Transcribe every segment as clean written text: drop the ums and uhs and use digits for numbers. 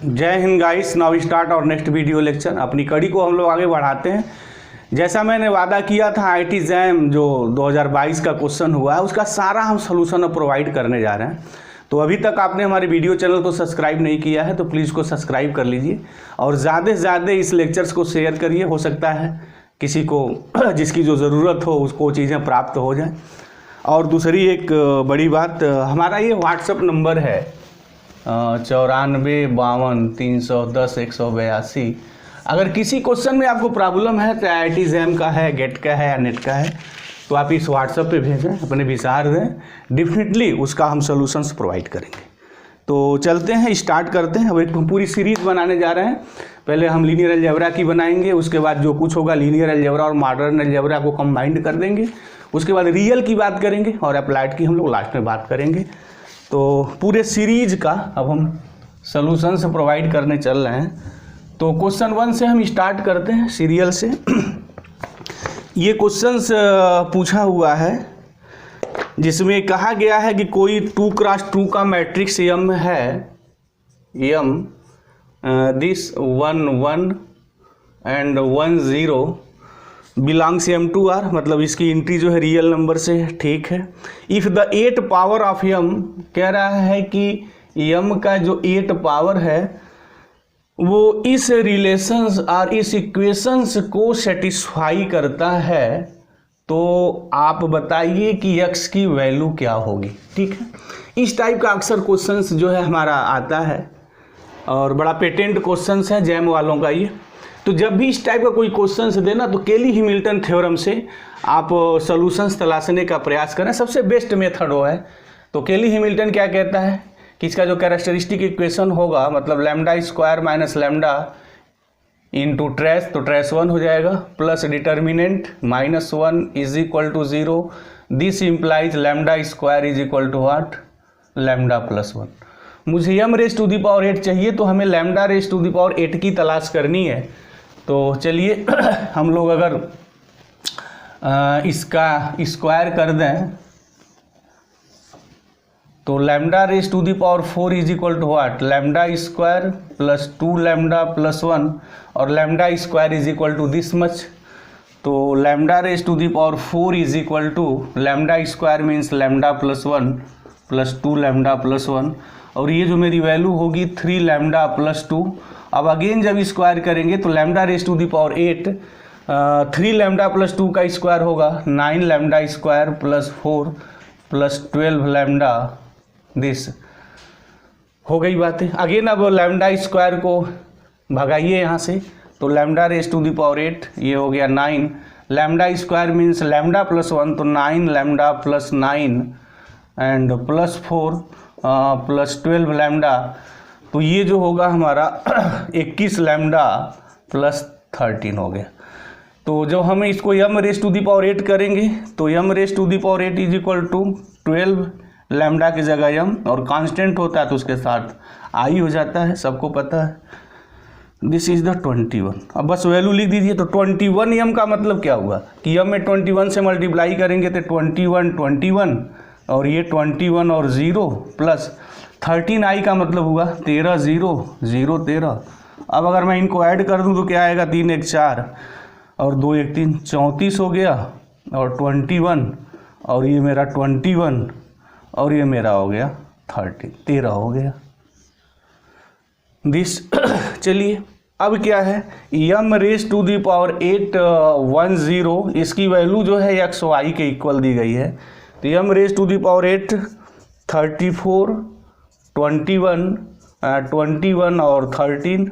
जय Hind guys. Now start और next video lecture. अपनी कड़ी को हम लोग आगे बढ़ाते हैं। जैसा मैंने वादा किया था आईटी जैम जो 2022 का क्वेश्चन हुआ है उसका सारा हम सोल्यूशन अब प्रोवाइड करने जा रहे हैं। तो अभी तक आपने हमारे वीडियो चैनल को सब्सक्राइब नहीं किया है तो प्लीज़ को सब्सक्राइब कर लीजिए और ज़्यादा से ज़्यादा इस लेक्चर्स को शेयर करिए। हो सकता है किसी को जिसकी जो ज़रूरत हो उसको चीज़ें प्राप्त हो जाएँ। और दूसरी एक बड़ी बात, हमारा ये व्हाट्सअप नंबर है 9452 310 182। अगर किसी क्वेश्चन में आपको प्रॉब्लम है तो आईटी जैम का है, गेट का है या नेट का है तो आप इस व्हाट्सएप पे भेजें, अपने विचार दें, डेफिनेटली उसका हम सॉल्यूशंस प्रोवाइड करेंगे। तो चलते हैं, स्टार्ट करते हैं। अब एक पूरी सीरीज़ बनाने जा रहे हैं। पहले हम लीनियर अलजेब्रा की बनाएंगे, उसके बाद जो कुछ होगा लीनियर अलजेब्रा और मॉडर्न अलजेब्रा को कंबाइंड कर देंगे, उसके बाद रियल की बात करेंगे और अप्लाइड की हम लोग लास्ट में बात करेंगे। तो पूरे सीरीज का अब हम सॉल्यूशंस प्रोवाइड करने चल रहे हैं। तो क्वेश्चन 1 से हम स्टार्ट करते हैं सीरियल से। ये क्वेश्चंस पूछा हुआ है जिसमें कहा गया है कि कोई 2x2 का मैट्रिक्स M है, M this 1 1 and 1 0 belongs M2R, मतलब इसकी एंट्री जो है रियल नंबर से है। ठीक है। If the 8 power of M, कह रहा है कि M का जो 8 पावर है वो इस रिलेशंस और इस इक्वेशंस को सेटिस्फाई करता है, तो आप बताइए कि x की वैल्यू क्या होगी। ठीक है। इस टाइप का अक्सर क्वेश्चंस जो है हमारा आता है और बड़ा पेटेंट क्वेश्चंस है जैम वालों का ये। तो जब भी इस टाइप का कोई क्वेश्चन देना तो केली हैमिल्टन थ्योरम से आप सॉल्यूशंस तलाशने का प्रयास करें, सबसे बेस्ट मेथड वो है। तो केली हैमिल्टन क्या कहता है कि इसका जो कैरेक्टरिस्टिक इक्वेशन होगा, मतलब lambda square minus lambda into trace, तो ट्रेस 1 हो जाएगा, plus determinant -1 is equal to 0। This implies lambda square is equal to what, lambda plus 1। मुझे m raise to the power 8 चाहिए तो हमें lambda raise to the power 8 की तलाश करनी है। तो चलिए हम लोग अगर इसका स्क्वायर कर दें तो lambda raise to the power 4 is equal to what, lambda square plus 2 lambda plus 1 और lambda square is equal to this much. तो lambda raise to the power 4 is equal to lambda square means lambda plus 1 plus 2 lambda plus 1 और ये जो मेरी value होगी 3 lambda plus 2। अब again जब square करेंगे तो lambda raise to the power 8 3 lambda plus 2 का स्क्वायर होगा 9 lambda square plus 4 plus 12 lambda, this हो गई बातें। अगेन अब लैम्डा स्क्वायर को भगाइए यहाँ से, तो lambda raise to the power 8 ये हो गया 9 lambda square means lambda plus 1, तो 9 lambda plus 9 and plus 4 plus 12 lambda, तो ये जो होगा हमारा 21 लैम्डा प्लस 13 हो गया। तो जब हम इसको m raise to the power 8 करेंगे तो m raise to the power 8 is equal to 12 lambda की जगह m और कांस्टेंट होता है तो उसके साथ i हो जाता है, सबको पता है। This is the 21। अब बस वैल्यू लिख दीजिए। तो 21 m का मतलब क्या हुआ कि m में 21 से मल्टीप्लाई करेंगे तो 21 और ये 21 और 0 प्लस 13i का मतलब हुआ 13 0 0 13। अब अगर मैं इनको ऐड कर दूं तो क्या आएगा, 3 1 4 और 2 1 3 34 हो गया और 21 और ये मेरा 21 और ये मेरा हो गया 13 हो गया दिस। चलिए अब क्या है, m raise to the power 8 1 0, इसकी वैल्यू जो है x y के इक्वल दी गई है। तो m raise to the power 8 34 21 और 13,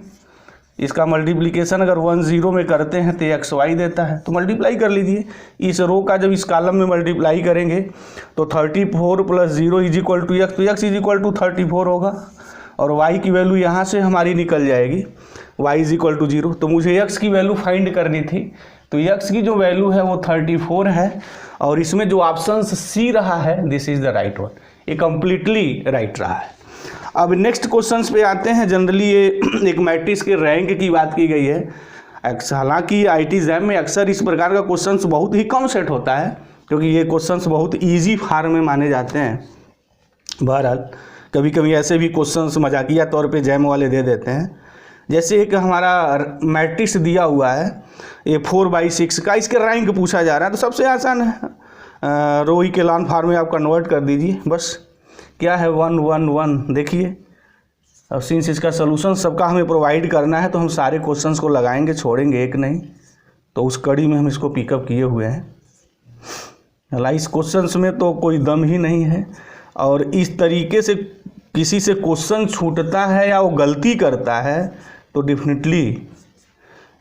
इसका मल्टीप्लिकेशन अगर 1 0 में करते हैं तो एक्स वाई देता है, तो मल्टीप्लाई कर लीजिए। इस रो का जब इस कॉलम में मल्टीप्लाई करेंगे तो 34 plus 0 is equal to x, तो एक्स इज इक्वल टू 34 होगा और वाई की वैल्यू यहाँ से हमारी निकल जाएगी, वाई इज इक्वल टू 0। तो मुझे एक्स की वैल्यू फाइंड करनी थी, तो एक्स की जो वैल्यू है वो 34 है और इसमें जो ऑप्शन सी रहा है this is the right one, ये कम्प्लीटली राइट रहा है। अब नेक्स्ट क्वेश्चंस पे आते हैं। जनरली ये एक मैट्रिक्स के रैंक की बात की गई है। हालांकि आईटी जैम में अक्सर इस प्रकार का क्वेश्चंस बहुत ही कम सेट होता है क्योंकि ये क्वेश्चंस बहुत इजी फॉर्म में माने जाते हैं। बहरहाल कभी कभी ऐसे भी क्वेश्चंस मजाकिया तौर पे जैम वाले दे देते हैं। जैसे एक हमारा मैट्रिक्स दिया हुआ है ये 4/6 का, इसके रैंक पूछा जा रहा है, तो सबसे आसान है रो इकेलॉन फॉर्म में आप कन्वर्ट कर दीजिए, बस क्या है 1 1 1। देखिए अब सिंस इसका सोल्यूशन सबका हमें प्रोवाइड करना है तो हम सारे क्वेश्चंस को लगाएंगे, छोड़ेंगे एक नहीं, तो उस कड़ी में हम इसको पिकअप किए हुए हैं। इस क्वेश्चंस में तो कोई दम ही नहीं है, और इस तरीके से किसी से क्वेश्चन छूटता है या वो गलती करता है तो डेफिनेटली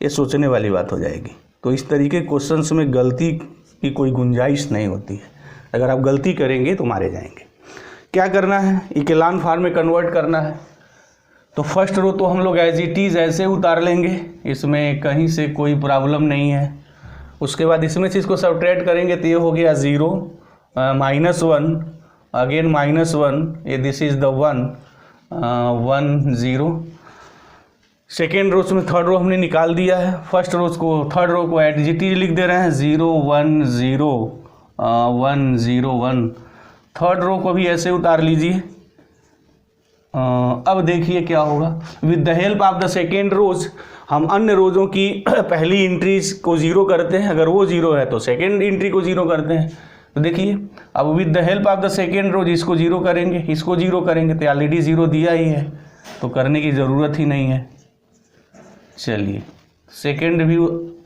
ये सोचने वाली बात हो जाएगी। तो इस तरीके के क्वेश्चंस में गलती की कोई गुंजाइश नहीं होती है, अगर आप गलती करेंगे तो मारे जाएंगे। क्या करना है, इकेलॉन फॉर्म में कन्वर्ट करना है। तो फर्स्ट रो तो हम लोग एज इट इज़ ऐसे उतार लेंगे, इसमें कहीं से कोई प्रॉब्लम नहीं है। उसके बाद इसमें से इसको सब्ट्रैक्ट करेंगे तो ये हो गया 0 -1 अगेन -1, ये दिस इज़ द 1 1 0। सेकेंड रोज में थर्ड रो हमने निकाल दिया है, फर्स्ट रोज को थर्ड रो को एज इट इज लिख दे रहे हैं 0 1 0 1 0 1। थर्ड रो को भी ऐसे उतार लीजिए। अब देखिए क्या होगा, with the help of the second row हम अन्य रोजों की पहली एंट्रीज को 0 करते हैं, अगर वो 0 है तो सेकेंड एंट्री को 0 करते हैं। तो देखिए अब with the help of the second row इसको 0 करेंगे, इसको 0 करेंगे, तो ऑलरेडी 0 दिया ही है तो करने की ज़रूरत ही नहीं है। चलिए सेकेंड भी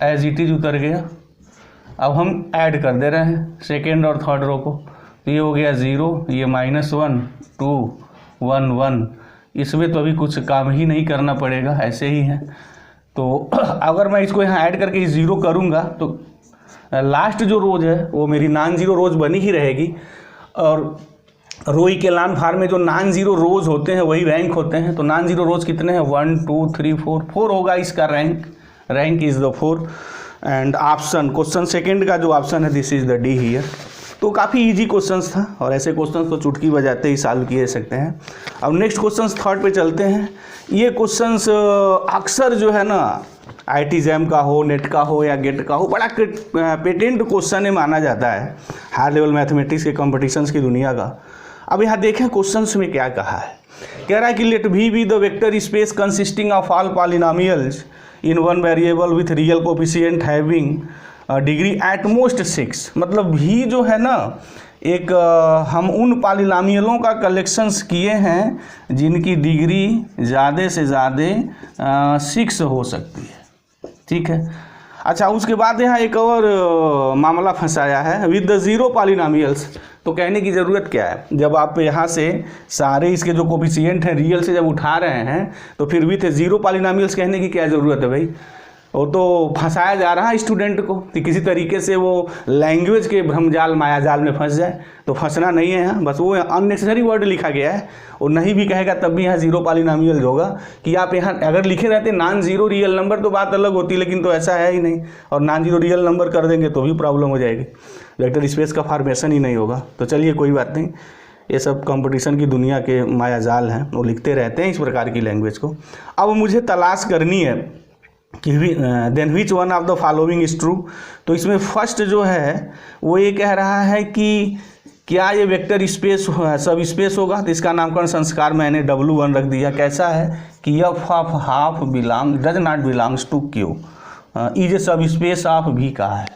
एज इट इज उतर गया। अब हम ऐड कर दे रहे हैं सेकेंड और थर्ड रो को, तो ये हो गया 0, ये -1 2 1 1। इसमें तो अभी कुछ काम ही नहीं करना पड़ेगा, ऐसे ही है। तो अगर मैं इसको यहाँ ऐड करके 0 करूँगा तो लास्ट जो रोज है वो मेरी नॉन जीरो रोज बनी ही रहेगी, और रो इकेलॉन फॉर्म में जो नॉन जीरो रोज होते हैं वही रैंक होते हैं। तो नॉन जीरो रोज कितने हैं 1 2 3 4 होगा इसका rank is the 4। And option question second का जो ऑप्शन है this is the D here. तो काफ़ी इजी क्वेश्चंस था, और ऐसे क्वेश्चंस को चुटकी बजाते ही सॉल्व किए सकते हैं। अब नेक्स्ट क्वेश्चंस थर्ड पे चलते हैं। ये क्वेश्चंस अक्सर जो है ना IIT-JAM का हो, नेट का हो या गेट का हो, बड़ा पेटेंट क्वेश्चन है माना जाता है हाई लेवल मैथमेटिक्स के कॉम्पिटिशन्स की दुनिया का। अब यहाँ देखें क्वेश्चंस में क्या कहा है। कह रहा है कि let V be the vector space consisting of all polynomials in one variable with real coefficient having degree at most 6। मतलब V जो है ना एक हम उन पॉलिनोमियलों का कलेक्शंस किए हैं जिनकी डिग्री ज़्यादा से ज़्यादा 6 हो सकती है, ठीक है। अच्छा उसके बाद यहाँ एक और मामला फंसाया है विद द 0 पॉलिनोमियल्स। तो कहने की ज़रूरत क्या है, जब आप यहाँ से सारे इसके जो कोफिशिएंट हैं रियल से जब उठा रहे हैं तो फिर विथ 0 पॉलिनोमियल्स कहने की क्या ज़रूरत है भाई। वो तो फंसाया जा रहा है स्टूडेंट को कि किसी तरीके से वो लैंग्वेज के भ्रमजाल मायाजाल में फंस जाए। तो फंसना नहीं है यहाँ, बस वो अननेसेसरी वर्ड लिखा गया है। और नहीं भी कहेगा तब भी यहाँ 0 पॉलिनोमियल होगा कि आप यहाँ अगर लिखे रहते नॉन जीरो रियल नंबर तो बात अलग होती, लेकिन तो ऐसा है ही नहीं। और नॉन जीरो रियल नंबर कर देंगे तो भी प्रॉब्लम हो जाएगी, वेक्टर स्पेस का फॉर्मेशन ही नहीं होगा। तो चलिए कोई बात नहीं, ये सब कंपटीशन की दुनिया के मायाजाल हैं, वो लिखते रहते हैं इस प्रकार की लैंग्वेज को। अब मुझे तलाश करनी है कि then which one of the following is true. तो इसमें फर्स्ट जो है वो ये कह रहा है कि क्या ये वेक्टर स्पेस सब स्पेस होगा। तो इसका नामकरण संस्कार मैंने W1 रख दिया। कैसा है कि f of half belong does not belongs to q is a sub space of भी कहा है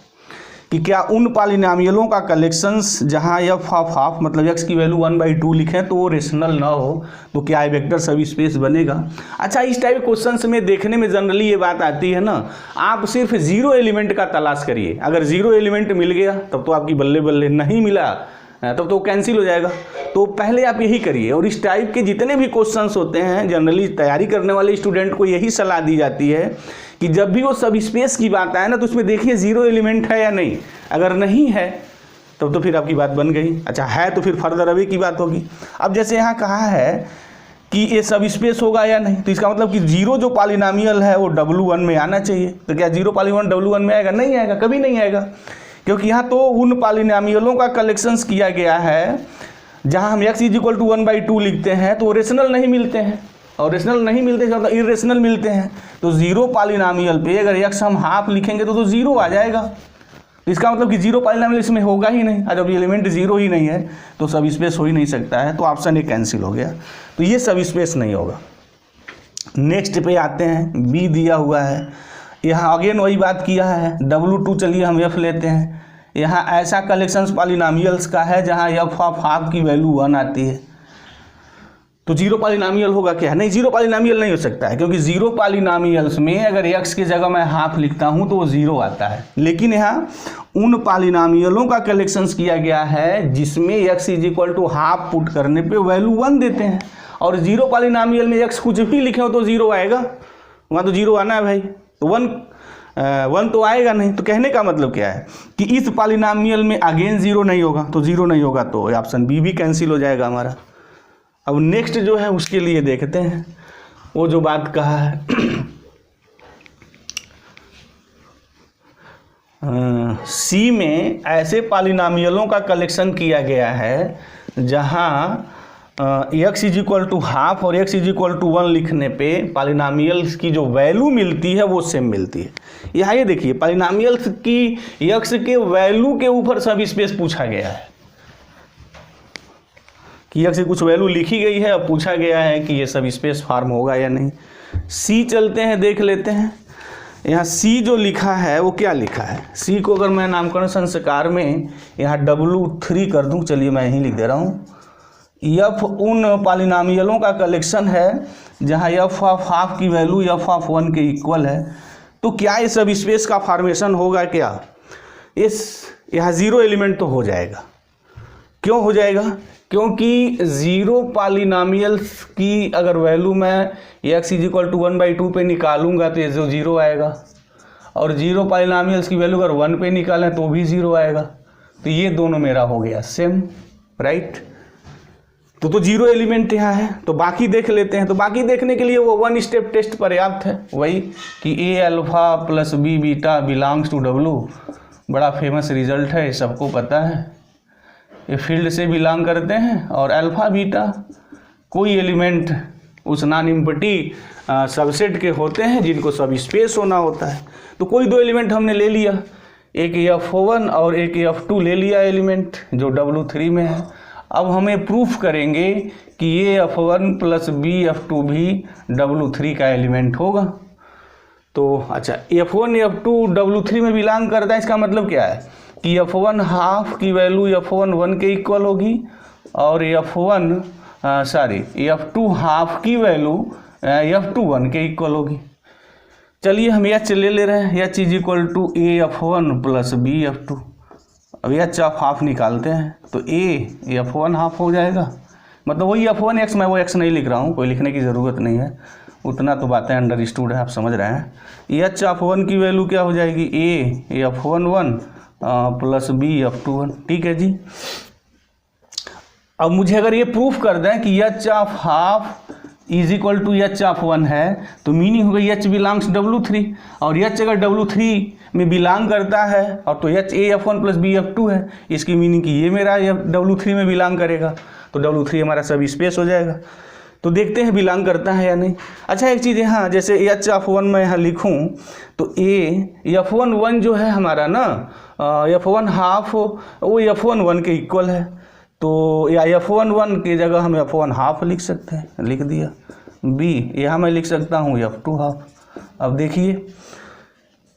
कि क्या उन पॉलिनोमियलों का कलेक्शंस जहाँ एफ ऑफ हाफ मतलब x की वैल्यू 1/2 लिखें तो वो रेशनल ना हो, तो क्या वेक्टर सब स्पेस बनेगा। अच्छा इस टाइप क्वेश्चंस में देखने में जनरली ये बात आती है ना, आप सिर्फ 0 एलिमेंट का तलाश करिए। अगर 0 एलिमेंट मिल गया तब तो आपकी बल्ले बल्ले, नहीं मिला तब तो कैंसिल हो जाएगा। तो पहले आप यही करिए। और इस टाइप के जितने भी क्वेश्चंस होते हैं जनरली तैयारी करने वाले स्टूडेंट को यही सलाह दी जाती है कि जब भी वो सब स्पेस की बात आए ना तो उसमें देखिए 0 एलिमेंट है या नहीं। अगर नहीं है तब तो फिर आपकी बात बन गई। अच्छा है तो फिर फर्दर अवे की बात होगी। अब जैसे यहाँ कहा है कि ये सब स्पेस होगा या नहीं, तो इसका मतलब कि 0 जो पॉलिनोमियल है वो W1 में आना चाहिए। तो क्या 0 पॉलिनोमियल W1 में आएगा? नहीं आएगा, कभी नहीं आएगा, क्योंकि यहाँ तो उन पॉलिनोमियलों का कलेक्शंस किया गया है जहाँ हम x = 1/2 लिखते हैं तो वो रेशनल नहीं मिलते हैं, और रेशनल नहीं मिलते हैं तो इरेशनल मिलते हैं। तो 0 पॉलिनोमियल पे अगर x हम हाफ लिखेंगे तो 0 आ जाएगा। तो इसका मतलब कि जीरो पॉलिनोमियल इसमें होगा ही नहीं, और जब एलिमेंट जीरो ही नहीं है तो सब स्पेस हो ही नहीं सकता है, तो ऑप्शन ए कैंसिल हो गया, तो ये सब स्पेस नहीं होगा। नेक्स्ट पे आते हैं, बी दिया हुआ है, यहाँ अगेन वही बात किया है, W2 चलिए हम F लेते हैं, यहाँ ऐसा कलेक्शंस पॉलिनोमियल्स का है जहाँ F ऑफ हाफ की वैल्यू 1 आती है, तो जीरो पॉलिनोमियल होगा क्या? नहीं, जीरो पॉलिनोमियल नहीं हो सकता है, क्योंकि जीरो पॉलिनोमियल्स में अगर x की जगह मैं हाफ लिखता हूँ तो वो जीरो आता है, लेकिन यहाँ उन पॉलिनोमियलों का कलेक्शंस किया गया है जिसमें x is equal to half put करने पे वैल्यू 1 देते हैं, और जीरो पॉलिनोमियल में x कुछ भी लिखे हो तो जीरो आएगा, वहाँ तो जीरो आना है भाई, तो वन तो आएगा नहीं। तो कहने का मतलब क्या है कि इस पॉलिनोमियल में अगेन जीरो नहीं होगा, तो जीरो नहीं होगा तो ऑप्शन बी भी कैंसिल हो जाएगा हमारा। अब नेक्स्ट जो है उसके लिए देखते हैं, वो जो बात कहा है सी में ऐसे पॉलिनोमियलों का कलेक्शन किया गया है जहाँ x is equal to half और x इज इक्वल टू 1 लिखने पे पॉलिनोमियल्स की जो वैल्यू मिलती है वो सेम मिलती है। यहाँ ये देखिए पॉलिनोमियल्स की x के वैल्यू के ऊपर सब स्पेस पूछा गया है कि x से कुछ वैल्यू लिखी गई है, अब पूछा गया है कि ये सब स्पेस फॉर्म होगा या नहीं। सी चलते हैं, देख लेते हैं, यहाँ सी जो लिखा है वो क्या लिखा है। सी को अगर मैं नामकरण संस्कार में यहाँ W3 कर दूँ, चलिए मैं यहीं लिख दे रहा हूँ, F उन पॉलिनोमियलों का कलेक्शन है जहाँ F ऑफ हाफ की वैल्यू F ऑफ 1 के इक्वल है। तो क्या ये सब स्पेस का फॉर्मेशन होगा क्या? इस यहाँ जीरो एलिमेंट तो हो जाएगा। क्यों हो जाएगा? क्योंकि जीरो पॉलिनोमियल्स की अगर वैल्यू मैं x इज इक्वल टू 1/2 पे निकालूंगा तो ये जो जीरो आएगा, और जीरो पॉलिनोमियल्स की वैल्यू अगर 1 पे निकालें तो भी जीरो आएगा, तो ये दोनों मेरा हो गया सेम, राइट। तो जीरो एलिमेंट यहाँ है, तो बाकी देख लेते हैं। तो बाकी देखने के लिए वो 1 स्टेप टेस्ट पर्याप्त है, वही कि a alpha plus b beta belongs to W, बड़ा फेमस रिजल्ट है, ये सबको पता है, ये फील्ड से बिलोंग करते हैं, और अल्फा बीटा कोई एलिमेंट उस नॉन एम्प्टी सबसेट के होते हैं जिनको सब स्पेस होना होता है। तो कोई दो एलिमेंट हमने ले लिया, एक F1 और एक F2 ले लिया एलिमेंट जो W3 में है। अब हमें प्रूफ करेंगे कि ये F1 प्लस B F2 भी W3 का एलिमेंट होगा। तो अच्छा, F1 F2 W3 में बिलोंग करता है, इसका मतलब क्या है कि F1 हाफ की वैल्यू F1 1 के इक्वल होगी, और F2 हाफ की वैल्यू F2 1 के इक्वल होगी। चलिए हम H ले रहे हैं, H is equal to A F1 plus B F2। अब H ऑफ हाफ निकालते हैं तो A F1 हाफ हो जाएगा, मतलब वही F1x, मैं वो x नहीं लिख रहा हूँ, कोई लिखने की ज़रूरत नहीं है, उतना तो बातें अंडरस्टूड है, आप समझ रहे हैं। H ऑफ 1 की वैल्यू क्या हो जाएगी, A F1 1 plus B F2 1, ठीक है जी। अब मुझे अगर ये प्रूफ कर दें कि H of half is equal to H of 1 है, तो मीनिंग हो गई H बिलोंग्स W3, और H अगर W3 में बिलोंग करता है और तो H A F1 plus B F2 है, इसकी मीनिंग कि ये मेरा W3 में बिलोंग करेगा, तो W3 हमारा सब स्पेस हो जाएगा। तो देखते हैं बिलोंग करता है या नहीं। अच्छा एक चीज़ यहाँ, जैसे H ऑफ 1 मैं यहाँ लिखूँ तो A F1 1 जो है हमारा ना, F1 हाफ वो F1 1 के इक्वल है, तो या F1 1 की जगह हम F1 हाफ लिख सकते हैं, लिख दिया। B यहाँ मैं लिख सकता हूँ F2 हाफ। अब देखिए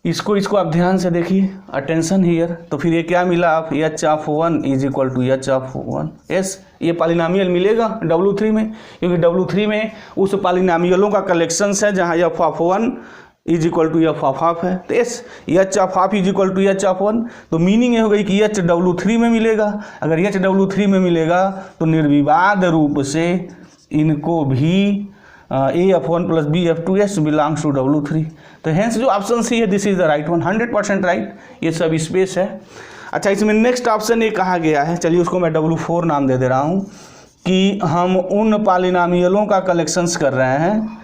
इसको आप ध्यान से देखिए, अटेंशन हियर। तो फिर ये क्या मिला आप, H of 1 is equal to H of 1 S, ये पॉलिनोमियल मिलेगा W3 में, क्योंकि W3 में उस पॉलिनोमियलों का कलेक्शंस है जहाँ F of 1 is equal to F of half है, तो S H of half is equal to H of 1। तो मीनिंग ये हो गई कि H W3 में मिलेगा। अगर H W3 में मिलेगा तो निर्विवाद रूप से इनको भी A F1 plus B F2 S belongs to W3। तो हेंस जो ऑप्शन सी है this is the right one, 100% right, ये सब स्पेस है। अच्छा इसमें नेक्स्ट ऑप्शन ये कहा गया है, चलिए उसको मैं W4 नाम दे रहा हूँ, कि हम उन पॉलिनोमियलों का कलेक्शंस कर रहे हैं।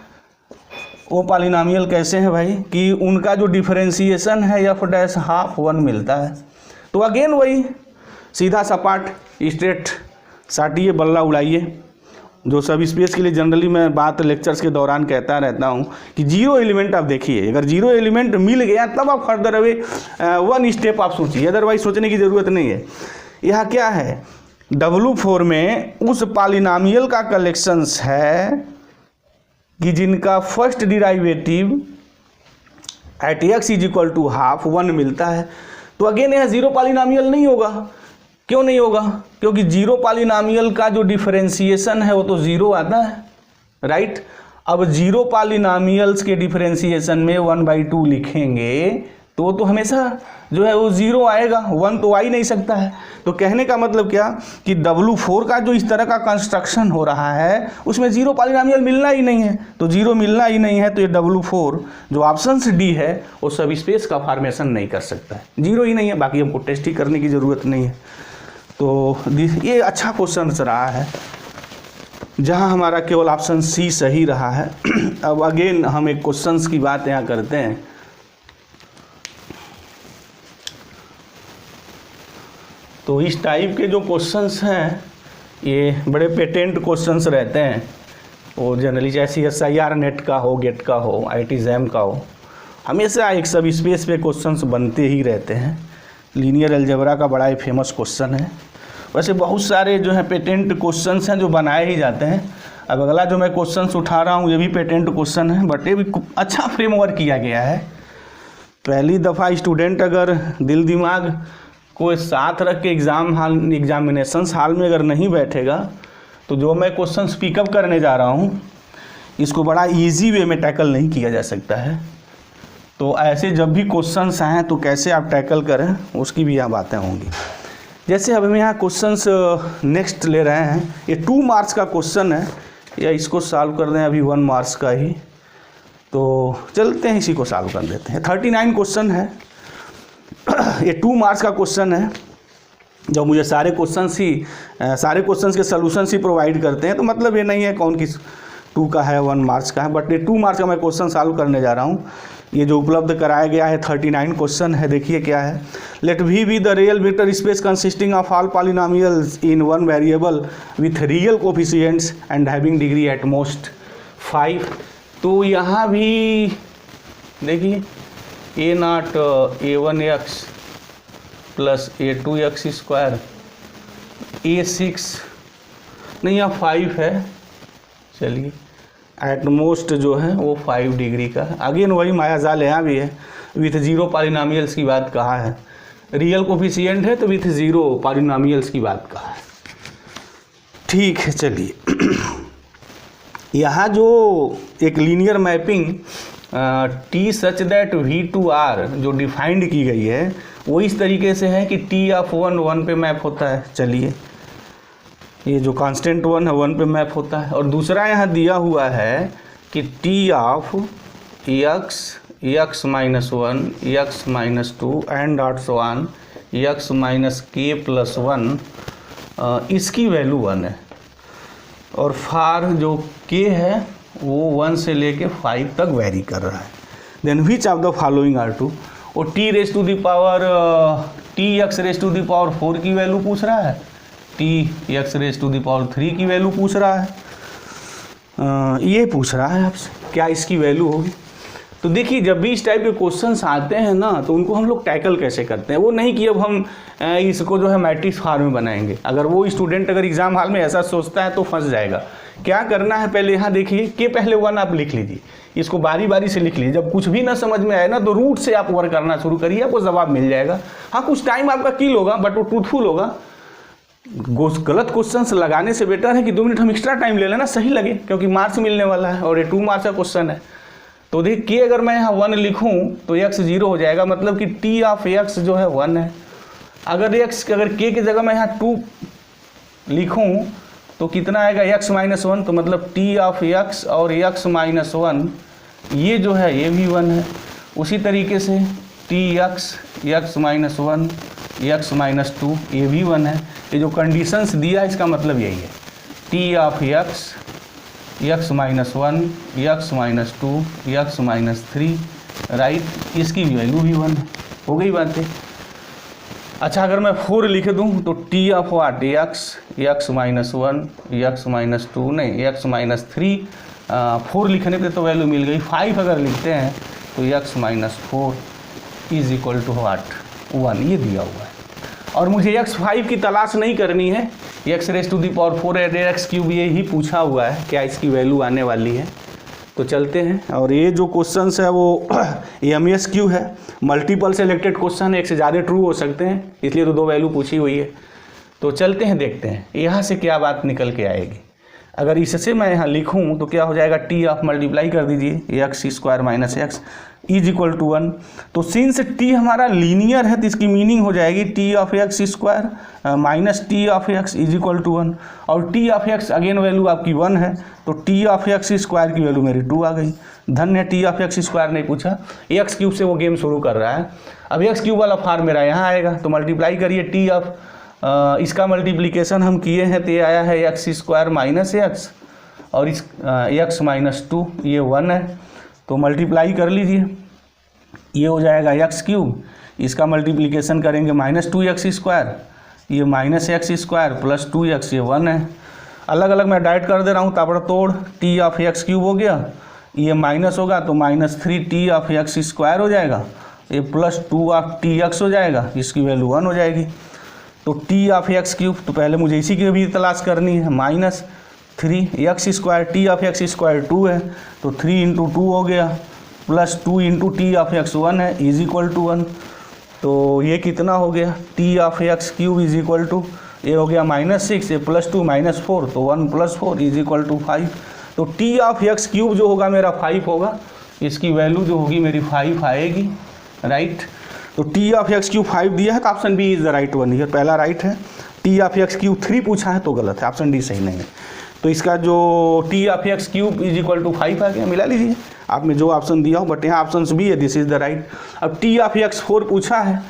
वो पॉलिनोमियल कैसे हैं भाई, कि उनका जो डिफरेंशिएशन है F डैश हाफ 1 मिलता है। तो अगेन वही सीधा सपाट स्ट्रेट साटिए बल्ला उड़ाइए, जो सब स्पेस के लिए जनरली मैं बात लेक्चर्स के दौरान कहता रहता हूँ कि जीरो एलिमेंट आप देखिए, अगर जीरो एलिमेंट मिल गया तब आप फर्दर अवे वन स्टेप आप सोचिए, अदरवाइज सोचने की ज़रूरत नहीं है। यह क्या है, W4 में उस पॉलिनॉमियल का कलेक्शंस है कि जिनका first derivative at x is equal to half 1 मिलता है। तो अगेन यह जीरो पॉलिनॉमियल नहीं होगा। क्यों नहीं होगा? क्योंकि जीरो पॉलिनॉमियल का जो डिफरेंशिएशन है वो तो जीरो आता है, राइट। अब जीरो पॉलिनॉमियल्स के डिफरेंशिएशन में 1/2 लिखेंगे तो हमेशा जो है वो जीरो आएगा, 1 तो आ ही नहीं सकता है। तो कहने का मतलब क्या कि W4 का जो इस तरह का कंस्ट्रक्शन हो रहा है उसमें जीरो पॉलिनॉमियल मिलना ही नहीं है। तो जीरो मिलना ही नहीं है तो ये W4 जो ऑप्शन डी है वो सब स्पेस का फॉर्मेशन नहीं कर सकता है, जीरो ही नहीं है। बाकी हमको टेस्ट ही करने की ज़रूरत नहीं है। तो ये अच्छा क्वेश्चन रहा है जहां हमारा केवल ऑप्शन सी सही रहा है। अब अगेन हम एक क्वेश्चंस की बात यहाँ करते हैं। तो इस टाइप के जो क्वेश्चंस हैं ये बड़े पेटेंट क्वेश्चंस रहते हैं, और जनरली जैसे SIR नेट का हो, गेट का हो, IIT JAM का हो, हमेशा एक सब स्पेस पे क्वेश्चंस बनते ही रहते हैं। लीनियर अलजेब्रा का बड़ा ही फेमस क्वेश्चन है। वैसे बहुत सारे जो है पेटेंट क्वेश्चंस हैं जो बनाए ही जाते हैं। अब अगला जो मैं क्वेश्चंस उठा रहा हूँ ये भी पेटेंट क्वेश्चन है, बट ये भी अच्छा फ्रेमवर्क किया गया है। पहली दफ़ा स्टूडेंट अगर दिल दिमाग को साथ रख के एग्जामिनेशंस हाल में अगर नहीं बैठेगा तो जो मैं क्वेश्चंस पिकअप करने जा रहा हूँ इसको बड़ा इजी वे में टैकल नहीं किया जा सकता है। तो ऐसे जब भी क्वेश्चंस आएँ तो कैसे आप टैकल करें उसकी भी यहाँ बातें होंगी। जैसे अब हम यहाँ क्वेश्चंस नेक्स्ट ले रहे हैं, ये 2 मार्क्स का क्वेश्चन है, या इसको सॉल्व कर दें अभी 1 मार्क्स का ही। तो चलते हैं इसी को सॉल्व कर देते हैं। 39 क्वेश्चन है, ये 2 मार्क्स का क्वेश्चन है। जब मुझे सारे क्वेश्चंस के सॉल्यूशंस ही प्रोवाइड करते हैं तो मतलब ये नहीं है कौन किस 2 का है 1 मार्क्स का है, बट ये 2 मार्क्स का मैं क्वेश्चन सॉल्व करने जा रहा हूँ। ये जो उपलब्ध कराया गया है 39 क्वेश्चन है। देखिए क्या है, let V be the real vector space consisting of all polynomials in one variable with real coefficients and having degree at most 5। तो यहाँ भी देखिए A0 A1x plus A2x square A6 नहीं, यहाँ 5 है। चलिए एट मोस्ट जो है वो 5 डिग्री का है। अगेन वही मायाजाल यहाँ भी है, विथ जीरो पॉलिनॉमियल्स की बात कहा है। रियल कोफिशिएंट है तो विथ जीरो पॉलिनॉमियल्स की बात कहा है। ठीक है, चलिए यहाँ जो एक linear mapping T such that V2R जो डिफाइंड की गई है वो इस तरीके से है कि T ऑफ 1 पे मैप होता है। चलिए ये जो कांस्टेंट 1 है 1 पे मैप होता है। और दूसरा यहाँ दिया हुआ है कि T of x minus 1 x minus 2 and dot so on x minus k plus 1 इसकी वैल्यू 1 है। और फार जो k है वो 1 से लेके 5 तक वेरी कर रहा है। Then which of the following are true. और t raise to the power tx raise to the power 4 की वैल्यू पूछ रहा है, tx raise to the power 3 की वैल्यू पूछ रहा है, ये पूछ रहा है आपसे क्या इसकी वैल्यू होगी। तो देखिए जब भी इस टाइप के क्वेश्चंस आते हैं ना तो उनको हम लोग टैकल कैसे करते हैं। वो नहीं कि अब हम इसको जो है मैट्रिक्स फॉर्म में बनाएंगे। अगर वो स्टूडेंट अगर एग्जाम हॉल में ऐसा सोचता है तो फंस जाएगा। क्या करना है, पहले यहाँ देखिए कि पहले 1 आप लिख लीजिए, इसको बारी बारी से लिख लीजिए। जब कुछ भी ना समझ में आए ना तो रूट से आप वर्क करना शुरू करिए, आपको जवाब मिल जाएगा। हाँ कुछ टाइम आपका किल होगा बट वो ट्रूथफुल होगा। गलत क्वेश्चंस लगाने से बेटर है कि 2 मिनट हम एक्स्ट्रा टाइम ले लेना, सही लगे, क्योंकि मार्क्स मिलने वाला है और ये 2 मार्क्स का क्वेश्चन है। तो देखिए अगर मैं यहाँ 1 लिखूँ तो x 0 हो जाएगा, मतलब कि t ऑफ x जो है 1 है। अगर k की जगह मैं यहाँ 2 लिखूँ तो कितना आएगा x माइनस 1, तो मतलब t ऑफ x और x माइनस 1 ये जो है ये भी 1 है। उसी तरीके से x माइनस 1 x माइनस 2 ये भी 1 है। ये जो कंडीशंस दिया इसका मतलब यही है, t of x minus 1 x minus 2 x minus 3 right, इसकी वैल्यू भी 1 है। हो गई बातें। अच्छा अगर मैं 4 लिख दूं तो t of what x minus 1 x minus 2 नहीं x माइनस 3 4 लिखने पे तो वैल्यू मिल गई। 5 अगर लिखते हैं तो x minus 4 is equal to what 1, ये दिया हुआ है। और मुझे x5 की तलाश नहीं करनी है, x raise to the power 4 x cube ये ही पूछा हुआ है, क्या इसकी वैल्यू आने वाली है। तो चलते हैं, और ये जो क्वेश्चन है वो MSQ है, मल्टीपल सेलेक्टेड क्वेश्चन है, एक से ज़्यादा ट्रू हो सकते हैं, इसलिए तो 2 वैल्यू पूछी हुई है। तो चलते हैं, देखते हैं यहाँ से क्या बात निकल के आएगी। अगर इससे मैं यहाँ लिखूँ तो क्या हो जाएगा, टी ऑफ मल्टीप्लाई कर दीजिए x square minus x is equal to 1। तो सिंस टी हमारा लीनियर है तो इसकी मीनिंग हो जाएगी t of x square minus t of x is equal to 1। और t of x again value आपकी 1 है, तो टी ऑफ एक्स स्क्वायर की वैल्यू मेरी 2 आ गई। धन्य, टी ऑफ एक्स स्क्वायर नहीं पूछा, एक्स क्यूब से वो गेम शुरू कर रहा है। अब एक्स क्यूब वाला फार्म मेरा यहाँ आएगा, तो मल्टीप्लाई करिए टी ऑफ इसका मल्टीप्लिकेशन हम किए हैं तो ये आया है एक्स स्क्वायर माइनस एक्स, और इस एक्स माइनस 2 ये 1 है, तो मल्टीप्लाई कर लीजिए, ये हो जाएगा एक्स क्यूब, इसका मल्टीप्लिकेशन करेंगे माइनस 2x स्क्वायर, ये minus x square plus 2x, ये 1 है। अलग अलग मैं डाइट कर दे रहा हूँ ताबड़तोड़, टी ऑफ एक्स क्यूब हो गया, ये माइनस होगा तो minus 3 T of x square हो जाएगा, ये प्लस 2 ऑफ टी एक्स हो जाएगा, इसकी वैल्यू 1 हो जाएगी। तो टी ऑफ एक्स क्यूब, तो पहले मुझे इसी की भी तलाश करनी है, minus 3 x square, T of x square 2 है, तो 3 इंटू 2 हो गया, plus 2 into T of x 1 है, इज इक्वल टू 1। तो ये कितना हो गया, t of x cube is equal to, ये हो गया माइनस 6, ये प्लस 2 माइनस 4, तो 1 प्लस 4 इज इक्वल टू 5। तो टी ऑफ एक्स क्यूब जो होगा मेरा 5 होगा, इसकी वैल्यू जो होगी मेरी 5 आएगी, राइट। तो टी ऑफ एक्स क्यूब 5 दिया है तो option B is the right one, ये पहला राइट है। टी ऑफ एक्स क्यूब 3 पूछा है तो गलत है, ऑप्शन डी सही नहीं है। तो इसका जो t of x cube is equal to 5 आ गया, मिला लीजिए आपने जो ऑप्शन दिया हो, बट यहाँ ऑप्शन बी है, दिस इज द राइट। अब टी ऑफ एक्स 4 पूछा है,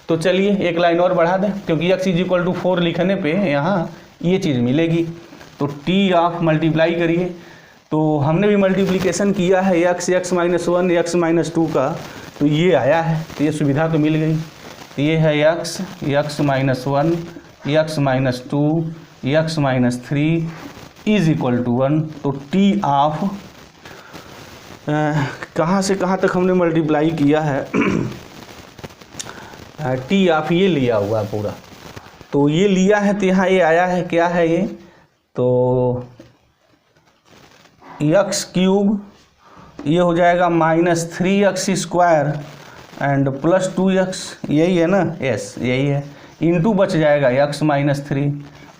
तो चलिए एक लाइन और बढ़ा दें, क्योंकि एक्स इज इक्वल टू 4 लिखने पे यहाँ ये चीज़ मिलेगी। तो टी ऑफ मल्टीप्लाई करिए, तो हमने भी मल्टीप्लिकेशन किया है एक्स माइनस 1 एक्स माइनस 2 का, तो ये आया है, तो ये सुविधा तो मिल गई। तो ये है x minus 1 x minus 2 x minus 3 is equal to 1। तो टी ऑफ कहाँ से कहाँ तक हमने मल्टीप्लाई किया है, टी ऑफ ये लिया हुआ है पूरा, तो ये लिया है, तो यहाँ ये आया है, क्या है ये, तो एक्स क्यूब ये हो जाएगा minus 3x square and plus 2x, यही है ना, यस यही है, इंटू बच जाएगा x माइनस 3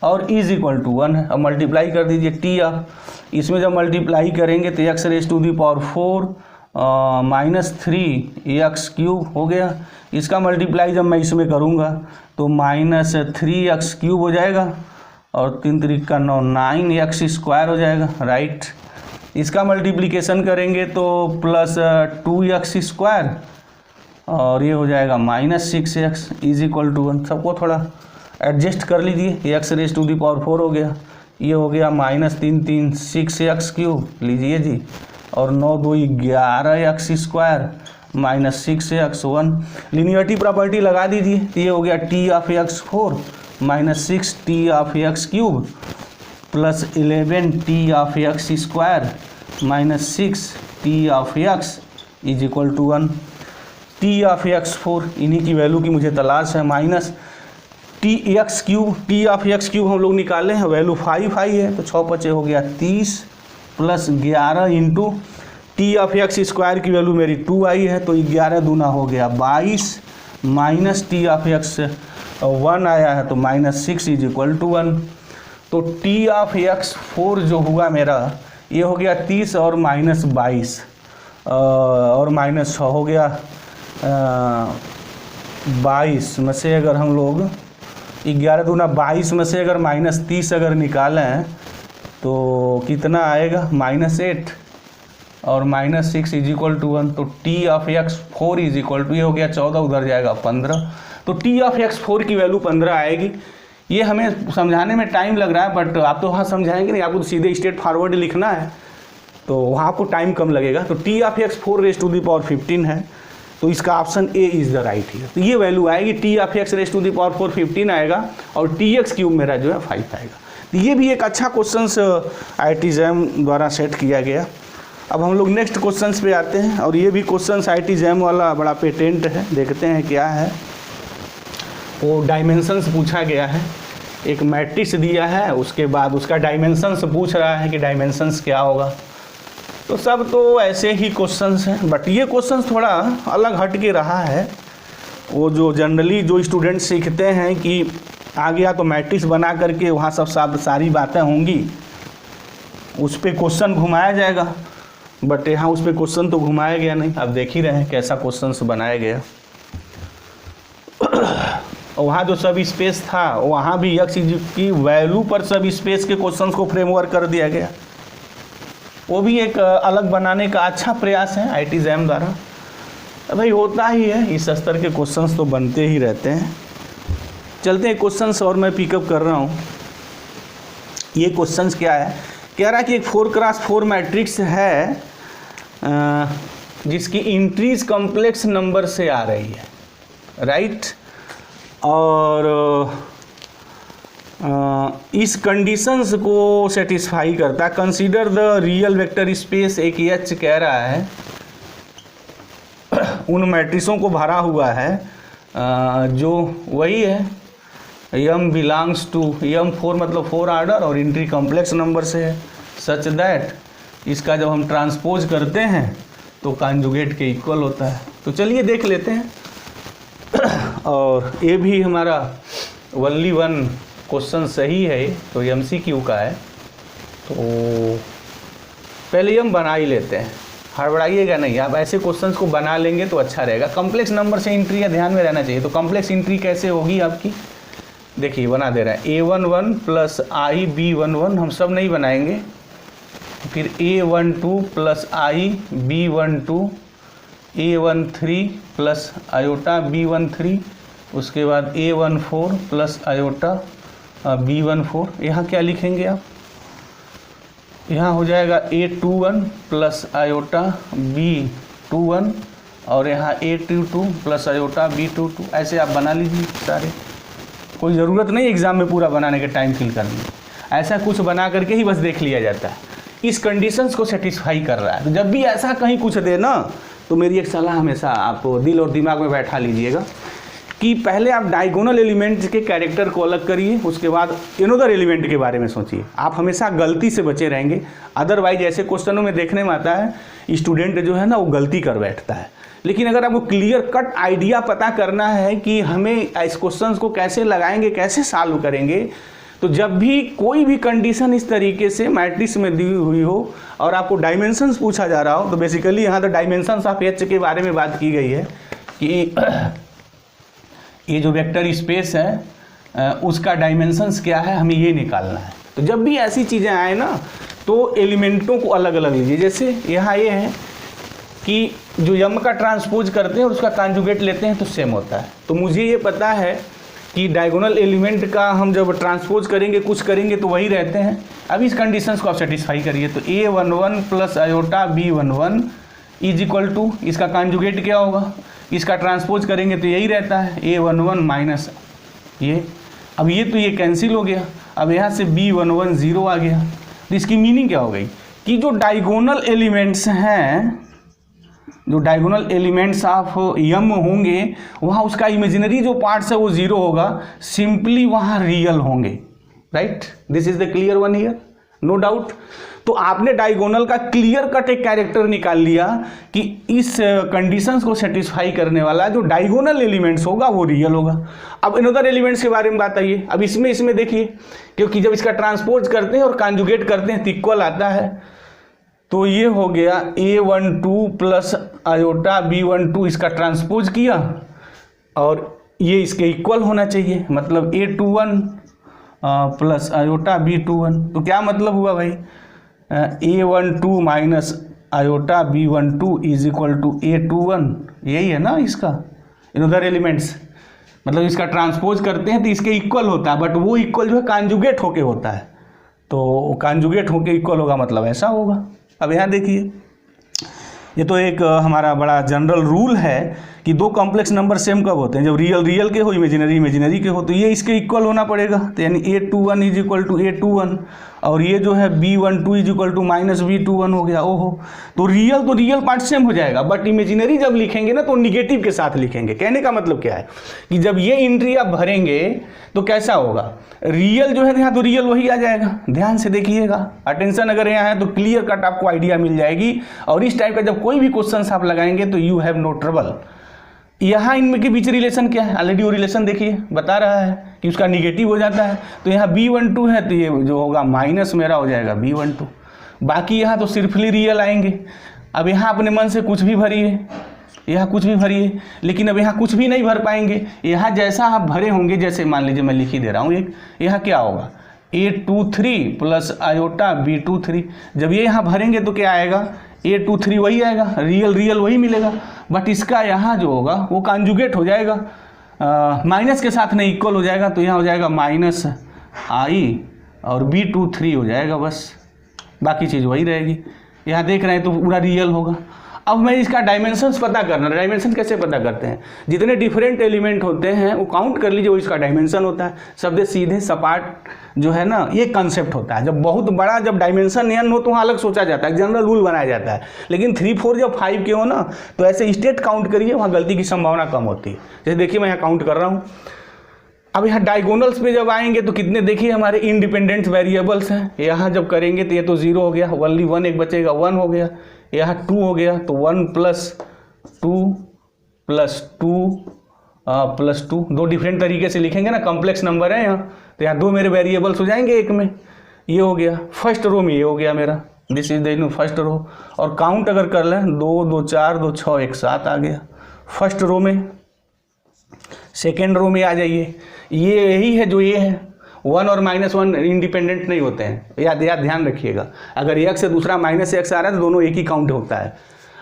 और इज इक्वल टू 1 है। अब मल्टीप्लाई कर दीजिए टी ऑफ, इसमें जब मल्टीप्लाई करेंगे तो x raise to the power 4 minus 3x cube हो गया, इसका मल्टीप्लाई जब मैं इसमें करूँगा तो माइनस 3x क्यूब हो जाएगा, और 3 3 का 9 9x स्क्वायर हो जाएगा, राइट। इसका मल्टीप्लिकेशन करेंगे तो प्लस 2x स्क्वायर, और ये हो जाएगा minus 6x is equal to 1। सबको थोड़ा एडजस्ट कर लीजिए, x raise to the power 4 हो गया, ये हो गया माइनस 3 3 6x क्यूब लीजिए जी, और 9 2 11x square minus 6x 1। Linearity property लगा दीजिए, तो ये हो गया t of x 4 minus 6 t of x cube plus 11 t of x square minus 6 t of x is equal to 1। T of x 4 इन्हीं की वैल्यू की मुझे तलाश है, minus t x cube, t of x cube हम लोग निकाले हैं, वैल्यू 5 आई है, तो 6 5 हो गया 30 plus 11 into T of x square की वैल्यू मेरी 2 आई है, तो 11 दूना हो गया 22 माइनस टी ऑफ एक्स 1 आया है, तो माइनस 6 इज इक्वल टू 1। तो टी ऑफ एक्स 4 जो हुआ मेरा, ये हो गया 30 और माइनस 22 और माइनस 6 हो गया 22 में से अगर हम लोग 11 दूना 22 में से अगर माइनस 30 अगर निकालें तो कितना आएगा, माइनस 8 और माइनस 6 इज इक्वल टू 1। तो t of x 4 is equal to, ये हो गया 14, उधर जाएगा 15, तो टी ऑफ एक्स 4 की वैल्यू 15 आएगी। ये हमें समझाने में टाइम लग रहा है, बट आप तो वहाँ समझाएंगे नहीं, आपको तो सीधे स्ट्रेट फॉरवर्ड लिखना है, तो वहाँ आपको टाइम कम लगेगा। तो t of x 4 raise to the power 15 है, तो इसका option A is the right here. तो ये वैल्यू आएगी t of x raise to the power 4 15 आएगा और टी एक्स क्यूब मेरा जो है 5 आएगा। तो ये भी एक अच्छा क्वेश्चन IIT-JEM द्वारा सेट किया गया। अब हम लोग नेक्स्ट क्वेश्चंस पे आते हैं और ये भी क्वेश्चंस IIT-JEM वाला बड़ा पेटेंट है, देखते हैं क्या है। वो डायमेंशंस पूछा गया है, एक मैट्रिक्स दिया है, उसके बाद उसका डायमेंशंस पूछ रहा है कि डायमेंशंस क्या होगा। तो सब तो ऐसे ही क्वेश्चंस हैं, बट ये क्वेश्चंस थोड़ा अलग हट के रहा है। वो जो जनरली जो स्टूडेंट सीखते हैं कि आ गया तो मैट्रिक्स बना करके वहाँ सब सारी बातें होंगी, उस पर क्वेश्चन घुमाया जाएगा, बट यहाँ उस पर क्वेश्चन तो घुमाया गया नहीं। अब देख ही रहे हैं कैसा क्वेश्चन बनाया गया। वहाँ जो सब स्पेस था वहाँ भी एक्स की वैल्यू पर सब स्पेस के क्वेश्चंस को फ्रेमवर्क कर दिया गया। वो भी एक अलग बनाने का अच्छा प्रयास है IIT-JEM द्वारा। भाई होता ही है, इस स्तर के क्वेश्चंस तो बनते ही रहते हैं। चलते हैं क्वेश्चंस और मैं पिकअप कर रहा हूँ। ये क्वेश्चंस क्या है, कह रहा है कि एक 4x4 मैट्रिक्स है जिसकी इंट्रीज कॉम्प्लेक्स नंबर से आ रही है, राइट। और इस कंडीशंस को सेटिस्फाई करता है। Consider the real vector space, एक एच कह रहा है उन मैट्रिक्सों को भरा हुआ है जो वही है m बिलोंग्स टू m4 मतलब 4 ऑर्डर और इंट्री कॉम्प्लेक्स नंबर से है, सच दैट इसका जब हम ट्रांसपोज करते हैं तो कॉन्जुगेट के इक्वल होता है। तो चलिए देख लेते हैं। और ये भी हमारा ओनली वन क्वेश्चन सही है, तो MCQ का है। तो पहले हम बना ही लेते हैं, हड़बड़ाइएगा नहीं, आप ऐसे क्वेश्चंस को बना लेंगे तो अच्छा रहेगा। कॉम्प्लेक्स नंबर से इंट्री है, ध्यान में रहना चाहिए। तो कॉम्प्लेक्स इंट्री कैसे होगी आपकी, देखिए बना दे रहा है A11 प्लस आई B11, हम सब नहीं बनाएंगे। फिर A12 प्लस आई B12, A13 plus iota B13, उसके बाद A14 प्लस आयोटा B14। यहाँ क्या लिखेंगे आप, यहाँ हो जाएगा A21 प्लस आयोटा B21 और यहाँ A22 प्लस आयोटा B22। ऐसे आप बना लीजिए सारे, कोई ज़रूरत नहीं एग्ज़ाम में पूरा बनाने के टाइम फिल करने, ऐसा कुछ बना करके ही बस देख लिया जाता है। इस कंडीशंस को सेटिस्फाई कर रहा है। तो जब भी ऐसा कहीं कुछ दे ना, तो मेरी एक सलाह हमेशा आप दिल और दिमाग में बैठा लीजिएगा कि पहले आप डायगोनल एलिमेंट के कैरेक्टर को अलग करिए, उसके बाद एनोदर एलिमेंट के बारे में सोचिए। आप हमेशा गलती से बचे रहेंगे। अदरवाइज ऐसे क्वेश्चनों में देखने में आता है स्टूडेंट जो है ना वो गलती कर बैठता है। लेकिन अगर आपको क्लियर कट आइडिया पता करना है कि हमें इस क्वेश्चन को कैसे लगाएंगे, कैसे सॉल्व करेंगे, तो जब भी कोई भी कंडीशन इस तरीके से मैट्रिक्स में दी हुई हो और आपको डायमेंशंस पूछा जा रहा हो, तो बेसिकली यहाँ तो डायमेंशंस ऑफ एच के बारे में बात की गई है कि ये जो वेक्टर स्पेस है उसका डायमेंशंस क्या है, हमें ये निकालना है। तो जब भी ऐसी चीज़ें आए ना, तो एलिमेंटों को अलग अलग लीजिए। जैसे यहाँ ये है कि जो यम का ट्रांसपोज करते हैं और उसका कॉन्जुगेट लेते हैं तो सेम होता है। तो मुझे ये पता है कि डायगोनल एलिमेंट का हम जब ट्रांसपोज करेंगे कुछ करेंगे तो वही रहते हैं। अब इस कंडीशंस को आप सेटिस्फाई करिए। तो A11 plus iota B11 is equal to, इसका कॉन्जुगेट क्या होगा, इसका ट्रांसपोज करेंगे तो यही रहता है A11 माइनस ये। अब ये तो ये कैंसिल हो गया, अब यहाँ से B11 0 आ गया। तो इसकी मीनिंग क्या हो गई कि जो डायगोनल एलिमेंट्स हैं, जो डायगोनल एलिमेंट्स ऑफ यम होंगे, वहाँ उसका इमेजिनरी जो पार्ट्स है वो 0 होगा, सिंपली वहाँ रियल होंगे, right. This is the clear one here, no doubt. तो आपने डायगोनल का क्लियर कट एक कैरेक्टर निकाल लिया कि इस कंडीशंस को सेटिस्फाई करने वाला जो डायगोनल एलिमेंट्स होगा वो रियल होगा। अब इनअदर एलिमेंट्स के बारे में बात आइए। अब इसमें देखिए, क्योंकि जब इसका ट्रांसपोज करते हैं और कॉन्जुगेट करते हैं तो इक्वल आता है। तो ये हो गया A12 प्लस आयोटा B12, इसका ट्रांसपोज किया और ये इसके इक्वल होना चाहिए, मतलब A21 प्लस आयोटा B21। तो क्या मतलब हुआ भाई, A12 minus iota B12 is equal to A21, यही है ना इसका इनअदर एलिमेंट्स। मतलब इसका ट्रांसपोज करते हैं तो इसके इक्वल होता है, बट वो इक्वल जो है कॉन्जुगेट होके होता है। तो कॉन्जुगेट होके इक्वल होगा मतलब ऐसा होगा। अब यहाँ देखिए, ये तो एक हमारा बड़ा जनरल रूल है कि दो कॉम्प्लेक्स नंबर सेम कब होते हैं, जब रियल रियल के हो, इमेजिनरी इमेजिनरी के हो। तो ये इसके इक्वल होना पड़ेगा, तो यानी A21 is equal to A21, और ये जो है B12 is equal to minus B21 हो गया। ओहो, तो रियल पार्ट सेम हो जाएगा, बट इमेजिनरी जब लिखेंगे ना तो निगेटिव के साथ लिखेंगे। कहने का मतलब क्या है कि जब ये एंट्री आप भरेंगे तो कैसा होगा, रियल जो है यहाँ तो रियल वही आ जाएगा। ध्यान से देखिएगा, अटेंशन अगर यहाँ है तो क्लियर कट आपको आइडिया मिल जाएगी। और इस टाइप का जब कोई भी क्वेश्चन आप लगाएंगे तो यू हैव नो ट्रबल। यहाँ इनमें के बीच रिलेशन क्या है, ऑलरेडी वो रिलेशन देखिए बता रहा है कि उसका निगेटिव हो जाता है। तो यहाँ B12 है तो ये जो होगा माइनस मेरा हो जाएगा B12। बाकी यहाँ तो सिर्फली रियल आएंगे। अब यहाँ अपने मन से कुछ भी भरिए, यहाँ कुछ भी भरिए, लेकिन अब यहाँ कुछ भी नहीं भर पाएंगे। यहाँ जैसा आप भरे होंगे, जैसे मान लीजिए मैं लिख ही दे रहा हूँ एक, यहाँ क्या होगा A23 प्लस आयोटा B23। जब ये यहाँ भरेंगे तो क्या आएगा, A23 वही आएगा, रियल वही मिलेगा। बट इसका यहाँ जो होगा वो कॉन्जुगेट हो जाएगा, माइनस के साथ नहीं इक्वल हो जाएगा। तो यहाँ हो जाएगा माइनस आई और B23 हो जाएगा, बस बाकी चीज़ वही रहेगी। यहाँ देख रहे हैं तो पूरा रियल होगा। अब मैं इसका डायमेंशंस पता करना, डायमेंशन कैसे पता करते हैं, जितने डिफरेंट एलिमेंट होते हैं वो काउंट कर लीजिए, वो इसका डायमेंशन होता है। शब्द सीधे सपाट जो है ना, ये कंसेप्ट होता है। जब बहुत बड़ा जब डायमेंशन n हो तो वहाँ अलग सोचा जाता है, जनरल रूल बनाया जाता है। लेकिन 3, 4 जब 5 के हो ना तो ऐसे स्टेट काउंट करिए, वहाँ गलती की संभावना कम होती है। जैसे देखिए मैं यहाँ काउंट कर रहा हूँ। अब यहाँ डायगोनल्स पे जब आएंगे तो कितने देखिए हमारे इंडिपेंडेंट वेरिएबल्स हैं। यहाँ जब करेंगे तो ये तो 0 हो गया, ओनली 1 एक बचेगा, 1 हो गया। यहाँ 2 हो गया तो 1 + 2 + 2 + 2। दो डिफरेंट तरीके से लिखेंगे ना, कॉम्प्लेक्स नंबर है यहाँ, तो यहाँ दो मेरे वेरिएबल्स हो जाएंगे एक में। ये हो गया फर्स्ट रो में, ये हो गया मेरा, this is the first row. और काउंट अगर कर लें 2, 2, 4, 2, 6, एक 7 आ गया फर्स्ट रो में। सेकेंड रो में आ जाइए, ये यही है जो ये है, 1 और -1 इंडिपेंडेंट नहीं होते हैं, याद ध्यान रखिएगा। अगर x से दूसरा -x आ रहा है तो दोनों एक ही काउंट होता है।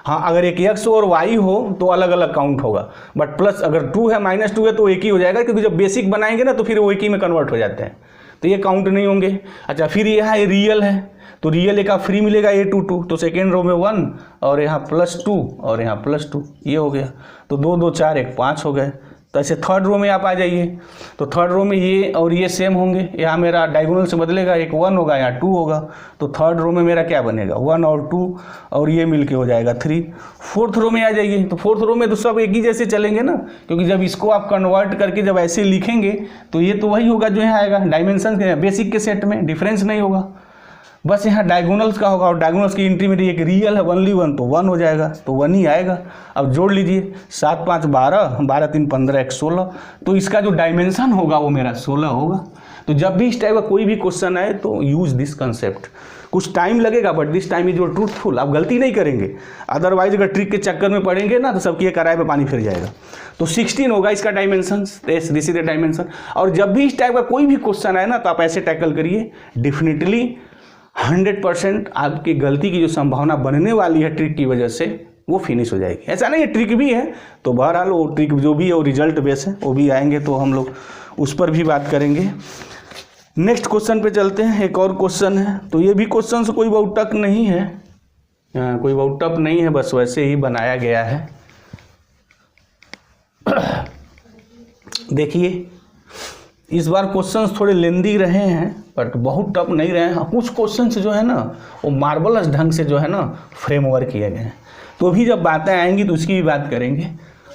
हाँ, अगर एक x और y हो तो अलग अलग काउंट होगा, बट प्लस अगर 2 है -2 है तो एक ही हो जाएगा, क्योंकि जब बेसिक बनाएंगे ना तो फिर वो एक ही में कन्वर्ट हो जाते हैं, तो ये काउंट नहीं होंगे। अच्छा, फिर यहाँ रियल है तो रियल एक फ्री मिलेगा A22, तो सेकेंड रो में 1 और यहाँ +2 और यहाँ +2, ये हो गया। तो 2, 2, 4, 1, 5 हो गए। तो ऐसे थर्ड रो में आप आ जाइए, तो थर्ड रो में ये और ये सेम होंगे। यहाँ मेरा डायगोनल से बदलेगा, एक 1 होगा, यहाँ 2 होगा। तो थर्ड रो में मेरा क्या बनेगा, 1 और 2 और ये मिलके हो जाएगा 3। फोर्थ रो में आ जाइए, तो फोर्थ रो में तो सब एक ही जैसे चलेंगे ना, क्योंकि जब इसको आप कन्वर्ट करके जब ऐसे लिखेंगे तो ये तो वही होगा जो यहाँ आएगा, डायमेंशन के बेसिक के सेट में डिफरेंस नहीं होगा। बस यहाँ डायगोनल्स का होगा, और डायगोनल्स की एंट्री में एक रियल है ओनली 1, तो 1 हो जाएगा, तो 1 ही आएगा। अब जोड़ लीजिए 7, 5, 12, 12, 3, 15, 1, 16। तो इसका जो डायमेंशन होगा वो मेरा 16 होगा। तो जब भी इस टाइप का कोई भी क्वेश्चन आए तो यूज दिस कंसेप्ट। कुछ टाइम लगेगा but this time is your truthful, आप गलती नहीं करेंगे। अदरवाइज अगर ट्रिक के चक्कर में पड़ेंगे ना तो सबकी किराए पे पानी फिर जाएगा। तो 16 होगा इसका dimension, this is the dimension. और जब भी इस टाइप का कोई भी क्वेश्चन आए ना तो आप ऐसे टैकल करिए, डेफिनेटली 100% आपकी गलती की जो संभावना बनने वाली है ट्रिक की वजह से वो फिनिश हो जाएगी। ऐसा नहीं है ट्रिक भी है, तो बहरहाल वो ट्रिक जो भी है वो रिजल्ट बेस है, वो भी आएंगे तो हम लोग उस पर भी बात करेंगे। नेक्स्ट क्वेश्चन पे चलते हैं। एक और क्वेश्चन है, तो ये भी क्वेश्चन से कोई बहुत टफ नहीं है, कोई बहुत टफ नहीं है, बस वैसे ही बनाया गया है। देखिए इस बार क्वेश्चंस थोड़े लेंदी रहे हैं बट बहुत टफ नहीं रहे हैं। कुछ क्वेश्चंस जो है ना वो मार्वलस ढंग से जो है ना फ्रेमवर्क किए गए हैं, तो भी जब बातें आएंगी तो उसकी भी बात करेंगे।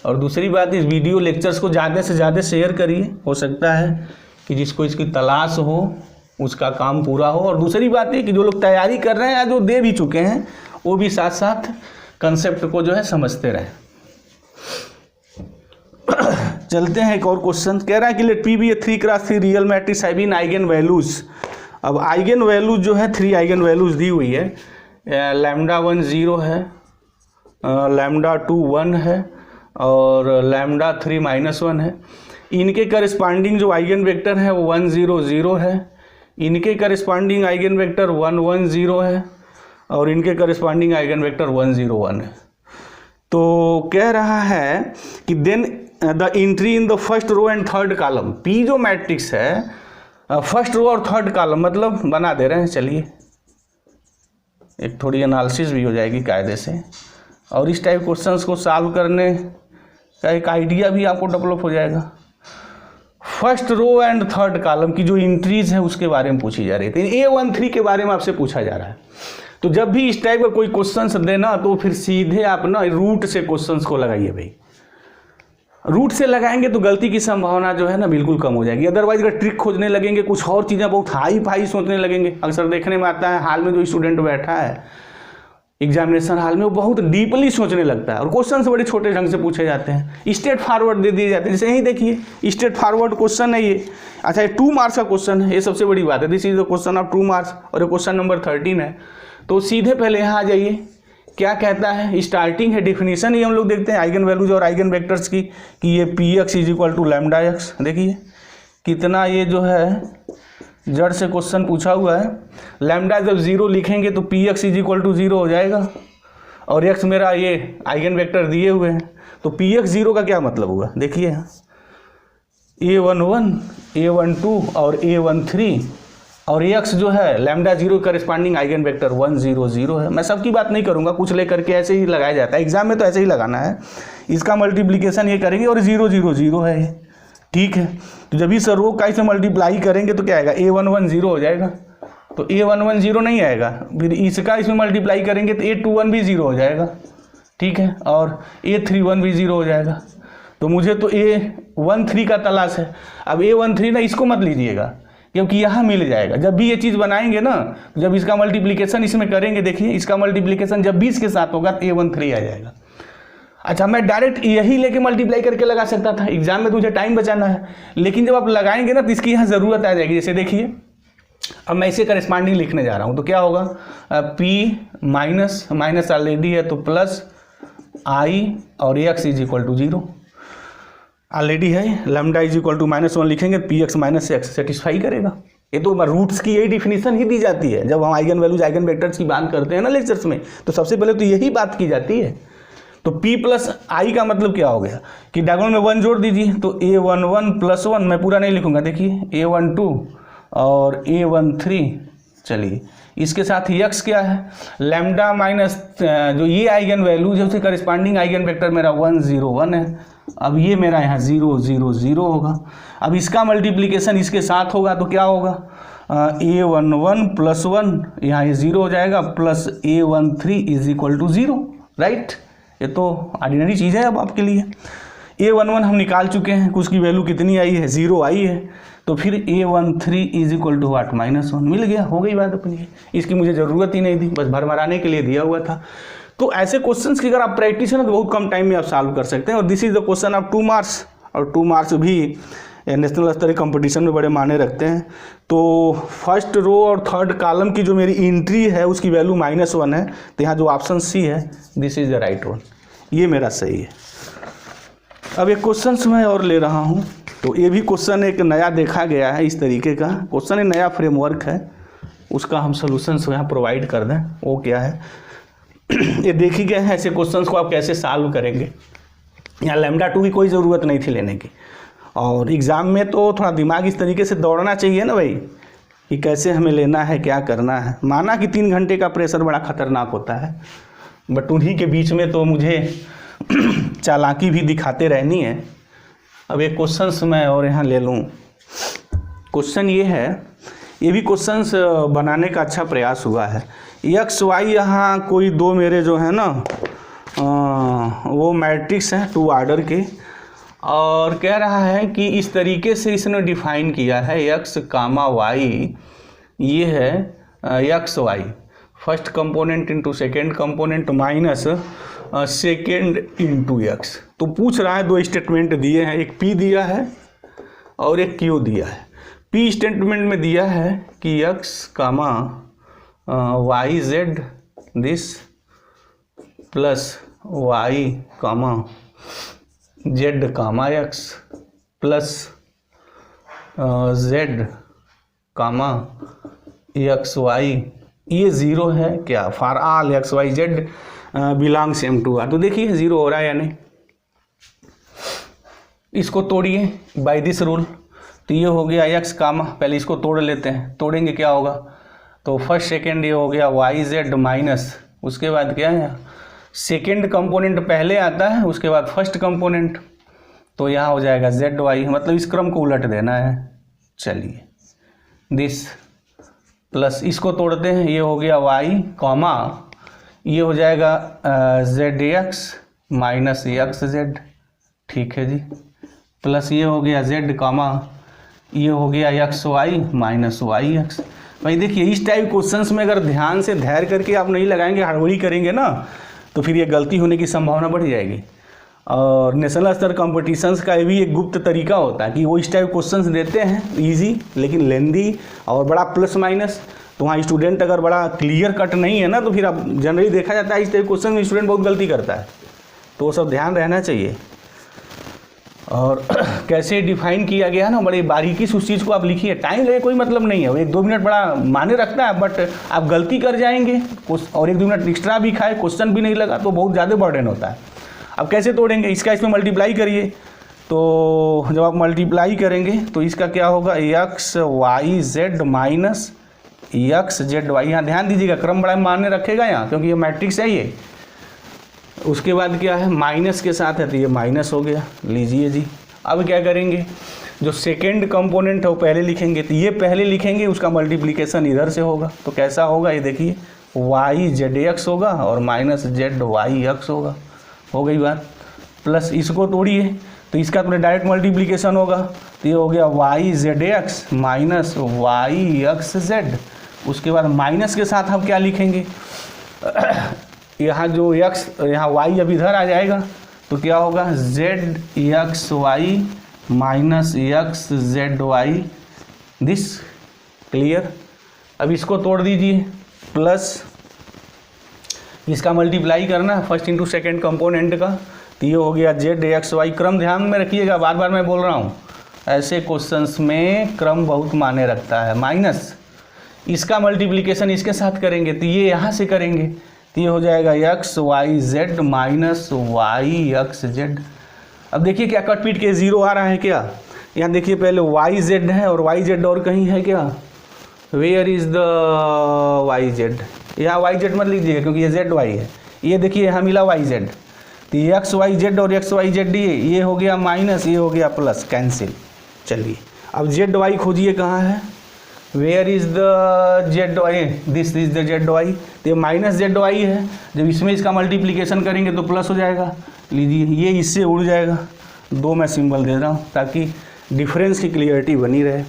और दूसरी बात, इस वीडियो लेक्चर्स को ज़्यादा से ज़्यादा शेयर करिए, हो सकता है कि जिसको इसकी तलाश हो उसका काम पूरा हो। और दूसरी बात है कि जो लोग तैयारी कर रहे हैं या जो दे भी चुके हैं वो भी साथ साथ कंसेप्ट को जो है समझते रहें। चलते हैं, एक और क्वेश्चन कह रहा है कि लेट P बी ए 3x3 real matrix having eigen values. अब आइगन वैल्यूज जो है 3 आइगन वैल्यूज दी हुई है, λ1 0 है, λ2 1 है और λ3 -1 है। इनके करस्पॉन्डिंग जो आइगन वेक्टर है वो 1 0 0 है, इनके करस्पॉन्डिंग आइगन वेक्टर 1 1 0 है और इनके करस्पॉन्डिंग आइगन वेक्टर 1 0 1 है। तो कह रहा है कि then the entry in the first row and third column. P जो मैट्रिक्स है फर्स्ट रो और थर्ड कॉलम मतलब बना दे रहे हैं, चलिए एक थोड़ी एनालिसिस भी हो जाएगी कायदे से। और इस टाइप क्वेश्चंस को सॉल्व करने का एक आइडिया भी आपको डेवलप हो जाएगा। First row and third column की जो एंट्रीज है उसके बारे में पूछी जा रही थी। A13 के बारे में आपसे पूछा जा रहा है। तो जब भी इस टाइप का कोई क्वेश्चंस देना तो फिर सीधे आप ना रूट से क्वेश्चंस को लगाइए भाई। रूट से लगाएंगे तो गलती की संभावना जो है ना बिल्कुल कम हो जाएगी। अदरवाइज अगर ट्रिक खोजने लगेंगे, कुछ और चीज़ें बहुत हाई फाई सोचने लगेंगे। अक्सर देखने में आता है हाल में जो स्टूडेंट बैठा है एग्जामिनेशन हाल में, वो बहुत डीपली सोचने लगता है और क्वेश्चन बड़े छोटे ढंग से पूछे जाते हैं, स्ट्रेट फॉरवर्ड दे दिए जाते हैं। जैसे यही देखिए स्ट्रेट फॉरवर्ड क्वेश्चन है ये। अच्छा, ये 2 मार्क्स का क्वेश्चन है, ये सबसे बड़ी बात है। This is the question of 2 marks और ये क्वेश्चन नंबर 13 है। तो सीधे पहले यहाँ आ जाइए, क्या कहता है, स्टार्टिंग है डिफिनीशन ही हम लोग देखते हैं आइगन वैल्यूज और आइगन वेक्टर्स की, कि ये px is equal to lambda x. देखिए कितना ये जो है जड़ से क्वेश्चन पूछा हुआ है। लैम्डा जब 0 लिखेंगे तो px इज इक्वल टू 0 हो जाएगा और x मेरा ये आइगन वेक्टर दिए हुए हैं। तो px 0 का क्या मतलब हुआ, देखिए a11, a12 और a13 और x जो है लैम्डा 0 करस्पॉन्डिंग आइगन वेक्टर 1 0 0 है। मैं सबकी बात नहीं करूँगा, कुछ लेकर के ऐसे ही लगाया जाता है एग्जाम में, तो ऐसे ही लगाना है। इसका मल्टीप्लिकेशन ये करेंगे और 0 0 0 है ये, ठीक है। तो जब इस रो का इसमें मल्टीप्लाई करेंगे तो क्या आएगा, a11 0 हो जाएगा। तो a11 0 नहीं आएगा, फिर इसका इसमें मल्टीप्लाई करेंगे तो a21 भी 0 हो जाएगा, ठीक है, और a31 भी 0 हो जाएगा। तो मुझे तो a13 का तलाश है। अब a13 ना इसको मत लीजिएगा क्योंकि यहाँ मिल जाएगा। जब भी ये चीज़ बनाएंगे ना, जब इसका मल्टीप्लिकेशन इसमें करेंगे, देखिए इसका मल्टीप्लिकेशन जब 20 के साथ होगा तो a13 आ जाएगा। अच्छा, मैं डायरेक्ट यही लेके मल्टीप्लाई करके लगा सकता था, एग्जाम में मुझे टाइम बचाना है, लेकिन जब आप लगाएंगे ना तो इसकी यहाँ ज़रूरत आ जाएगी। जैसे देखिए अब मैं इसे करस्पॉन्डिंग लिखने जा रहा हूँ तो क्या होगा, p माइनस माइनस ऑलरेडी है तो प्लस i और x is equal to 0 already है। लैम्डा इज इक्वल टू -1 लिखेंगे तो px माइनस एक्स सेटिस्फाई करेगा। ये तो रूट्स की यही डिफिनीशन ही दी जाती है जब हम आइगन वैल्यूज आइगन वेक्टर्स की बात करते हैं ना लेक्चर्स में, तो सबसे पहले तो यही बात की जाती है। तो p प्लस आई का मतलब क्या हो गया कि डायगोनल में 1 जोड़ दीजिए, तो a11 प्लस 1, मैं पूरा नहीं लिखूंगा, देखिए a12 और a13। चलिए इसके साथ x क्या है, लैम्डा माइनस जो ये आइगन वैल्यूज है उसके करस्पॉन्डिंग आइगन वेक्टर मेरा 1 0 1 है। अब ये मेरा यहाँ 0 0 0 होगा। अब इसका मल्टीप्लिकेशन इसके साथ होगा तो क्या होगा, a11 प्लस 1, यहाँ ये 0 हो जाएगा, plus a13 is equal to 0, right. ये तो ऑर्डिनरी चीज़ है अब आपके लिए। a11 हम निकाल चुके हैं, उसकी वैल्यू कितनी आई है, 0 आई है। तो फिर a13 is equal to what, -1, मिल गया, हो गई बात अपनी। इसकी मुझे ज़रूरत ही नहीं थी, बस भरमराने के लिए दिया हुआ था। तो ऐसे क्वेश्चंस की अगर आप प्रैक्टिस है ना तो बहुत कम टाइम में आप सॉल्व कर सकते हैं। और this is the question of 2 marks, और 2 मार्क्स भी नेशनल स्तरीय कंपटीशन में बड़े मायने रखते हैं। तो फर्स्ट रो और थर्ड कॉलम की जो मेरी एंट्री है उसकी वैल्यू -1 है, तो यहाँ जो ऑप्शन सी है this is the right one, ये मेरा सही है। अब एक क्वेश्चन मैं और ले रहा हूँ, तो ये भी क्वेश्चन एक नया देखा गया है, इस तरीके का क्वेश्चन, एक नया फ्रेमवर्क है, उसका हम सोल्यूशंस यहाँ प्रोवाइड कर दें। वो क्या है, ये देख ही गए हैं ऐसे क्वेश्चंस को आप कैसे सॉल्व करेंगे। यहाँ लैम्डा 2 की कोई ज़रूरत नहीं थी लेने की, और एग्ज़ाम में तो थोड़ा दिमाग इस तरीके से दौड़ना चाहिए ना भाई, कि कैसे हमें लेना है, क्या करना है। माना कि 3 घंटे का प्रेशर बड़ा खतरनाक होता है, बट उन्हीं के बीच में तो मुझे चालाकी भी दिखाते रहनी है। अब एक क्वेश्चन मैं और यहाँ ले लूँ। क्वेश्चन ये है, ये भी क्वेश्चंस बनाने का अच्छा प्रयास हुआ है। एक्स वाई यहाँ कोई 2 मेरे जो है ना वो मैट्रिक्स हैं 2 ऑर्डर के, और कह रहा है कि इस तरीके से इसने डिफाइन किया है एक्स कामा वाई, ये है x y first component into second component minus second into x. तो पूछ रहा है, 2 स्टेटमेंट दिए हैं, एक पी दिया है और एक क्यू दिया है। पी स्टेटमेंट में दिया है कि x comma y z this plus y comma z comma x plus z comma x y, ये 0 है क्या, for all x Y z belongs m to r. तो देखिए 0 हो रहा है या नहीं, इसको तोड़िए बाय दिस रूल। तो ये हो गया एक्स कामा, पहले इसको तोड़ लेते हैं, तोड़ेंगे क्या होगा, तो फर्स्ट सेकेंड ये हो गया वाई जेड माइनस, उसके बाद क्या है सेकेंड कंपोनेंट पहले आता है, उसके बाद फर्स्ट कंपोनेंट, तो यहाँ हो जाएगा जेड वाई, मतलब इस क्रम को उलट देना है। चलिए दिस प्लस इसको तोड़ते हैं, ये हो गया वाई कॉमा ये हो जाएगा Z x minus x Z, ठीक है जी, प्लस ये हो गया जेड कॉमा ये हो गया x Y minus Y x. भाई देखिए इस टाइप क्वेश्चंस में अगर ध्यान से धैर्य करके आप नहीं लगाएंगे, हड़बड़ी करेंगे ना, तो फिर ये गलती होने की संभावना बढ़ जाएगी। और नेशनल स्तर कॉम्पिटिशन्स का भी एक गुप्त तरीका होता है कि वो इस टाइप क्वेश्चंस देते हैं इजी लेकिन लेंदी और बड़ा प्लस माइनस, तो वहाँ स्टूडेंट अगर बड़ा क्लियर कट नहीं है ना, तो फिर अब जनरली देखा जाता है इस टाइप क्वेश्चन में स्टूडेंट बहुत गलती करता है, तो वो सब ध्यान रहना चाहिए। और कैसे डिफाइन किया गया ना, बड़ी बारीकी से उस चीज़ को आप लिखिए, टाइम लगे कोई मतलब नहीं है, 1-2 मिनट बड़ा माने रखता है, बट आप गलती कर जाएंगे और 1-2 मिनट एक्स्ट्रा भी खाए, क्वेश्चन भी नहीं लगा, तो बहुत ज़्यादा बर्डन होता है। अब कैसे तोड़ेंगे, इसका इसमें मल्टीप्लाई करिए, तो जब आप मल्टीप्लाई करेंगे तो इसका क्या होगा, x Y Z minus x Z y. यहाँ ध्यान दीजिएगा क्रम बड़ा मान्य रखेगा यहाँ, क्योंकि ये मैट्रिक्स है ये। उसके बाद क्या है, माइनस के साथ है तो ये माइनस हो गया, लीजिए जी। अब क्या करेंगे, जो सेकेंड कंपोनेंट है वो पहले लिखेंगे, तो ये पहले लिखेंगे, उसका मल्टीप्लिकेशन इधर से होगा, तो कैसा होगा ये देखिए, वाई जेड एक्स होगा और माइनस जेड वाई एक्स होगा, हो गई बात। प्लस इसको तोड़िए तो इसका तो डायरेक्ट मल्टीप्लिकेशन होगा, तो ये हो गया y z x minus Y x Z. उसके बाद माइनस के साथ हम क्या लिखेंगे, यहाँ जो x यहाँ y अब इधर आ जाएगा, तो क्या होगा z x Y minus x Z y, this clear. अब इसको तोड़ दीजिए, प्लस इसका मल्टीप्लाई करना है फर्स्ट इंटू सेकेंड कंपोनेंट का, तो ये हो गया जेड एक्स वाई। क्रम ध्यान में रखिएगा, बार बार मैं बोल रहा हूँ, ऐसे क्वेश्चंस में क्रम बहुत मायने रखता है। माइनस इसका मल्टीप्लिकेशन इसके साथ करेंगे, तो ये यहाँ से करेंगे, तो ये हो जाएगा x Y Z minus Y x z. अब देखिए क्या कट पीट के 0 आ रहा है क्या, यहाँ देखिए पहले वाई जेड है और वाई जेड और कहीं है क्या, where is the y z, यहाँ वाई जेड मत लीजिएगा क्योंकि ये जेड वाई है, ये देखिए यहाँ मिला वाई जेड, तो एक्स वाई जेड और एक्स वाई जेड ये हो गया माइनस, ये हो गया प्लस, कैंसिल। चलिए अब जेड वाई खोजिए कहाँ है, where is the z y, this is the z y, तो ये माइनस जेड वाई है, जब इसमें इसका मल्टीप्लिकेशन करेंगे तो प्लस हो जाएगा, लीजिए ये इससे उड़ जाएगा, 2 मैं सिंबल दे रहा हूँ ताकि डिफरेंस की क्लियरिटी बनी रहे।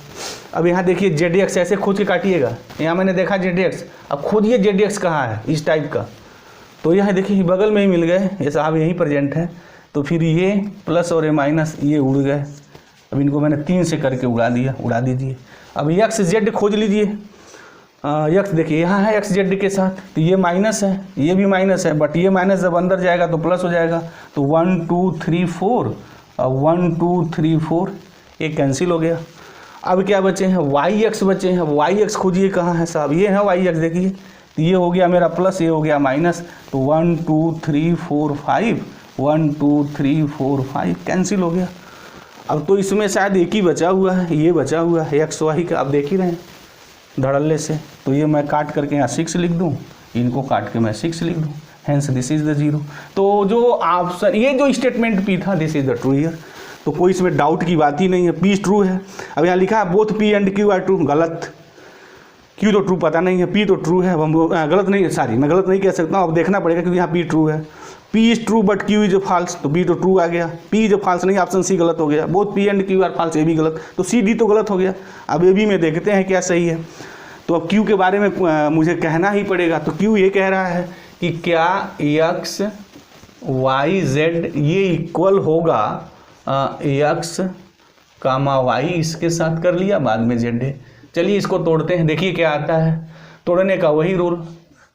अब यहाँ देखिए जेड एक्स ऐसे खोज के काटिएगा, यहाँ मैंने देखा जेड एक्स, अब खोजिए जेड एक्स कहाँ है इस टाइप का, तो यहाँ देखिए बगल में ही मिल गए, ये साहब यहीं प्रेजेंट है, तो फिर ये प्लस और ये माइनस ये उड़ गए। अब इनको मैंने 3 से करके उड़ा दिया, उड़ा दीजिए। अब एक्स जेड खोज लीजिए, एक्स देखिए यहाँ है एक्स जेड के साथ, तो ये माइनस है, ये भी माइनस है, बट ये माइनस जब अंदर जाएगा तो प्लस हो जाएगा, तो 1 2 3 4 और 1 2 3 4 ये कैंसिल हो गया। अब क्या बचे हैं, वाई एक्स बचे हैं, वाई एक्स खोजिए कहाँ है साहब, ये है वाई एक्स, देखिए तो ये हो गया मेरा प्लस, ये हो गया माइनस, तो 1 2 3 4 5 1 2 3 4 5 कैंसिल हो गया। अब तो इसमें शायद एक ही बचा हुआ है, ये बचा हुआ है एक्स वाई का, आप देख ही रहे हैं धड़ल्ले से, तो ये मैं काट करके यहाँ 6 लिख दूँ, इनको काट के मैं 6 लिख दूँ, हेंस दिस इज द 0। तो जो ऑप्शन ये जो स्टेटमेंट पी था this is the true here, तो कोई इसमें डाउट की बात ही नहीं है, पी ट्रू है। अब यहाँ लिखा है both P and Q are true, गलत, क्यू तो ट्रू पता नहीं है, पी तो ट्रू है, अब हम गलत नहीं, सॉरी मैं गलत नहीं कह सकता हूँ, अब देखना पड़ेगा क्योंकि यहाँ पी ट्रू है, P is true but Q is false, तो बी तो ट्रू आ गया, पी इज फॉल्स नहीं, ऑप्शन सी गलत हो गया, both P and Q are false ये भी गलत, तो सी डी तो गलत हो गया। अब ए बी में देखते हैं क्या सही है, तो अब क्यू के बारे में मुझे कहना ही पड़ेगा, तो क्यू ये कह रहा है कि क्या एक्स वाई जेड ये इक्वल होगा एक्स कामा वाई, इसके साथ कर लिया, बाद में जेड है। चलिए इसको तोड़ते हैं, देखिए क्या आता है, तोड़ने का वही रूल,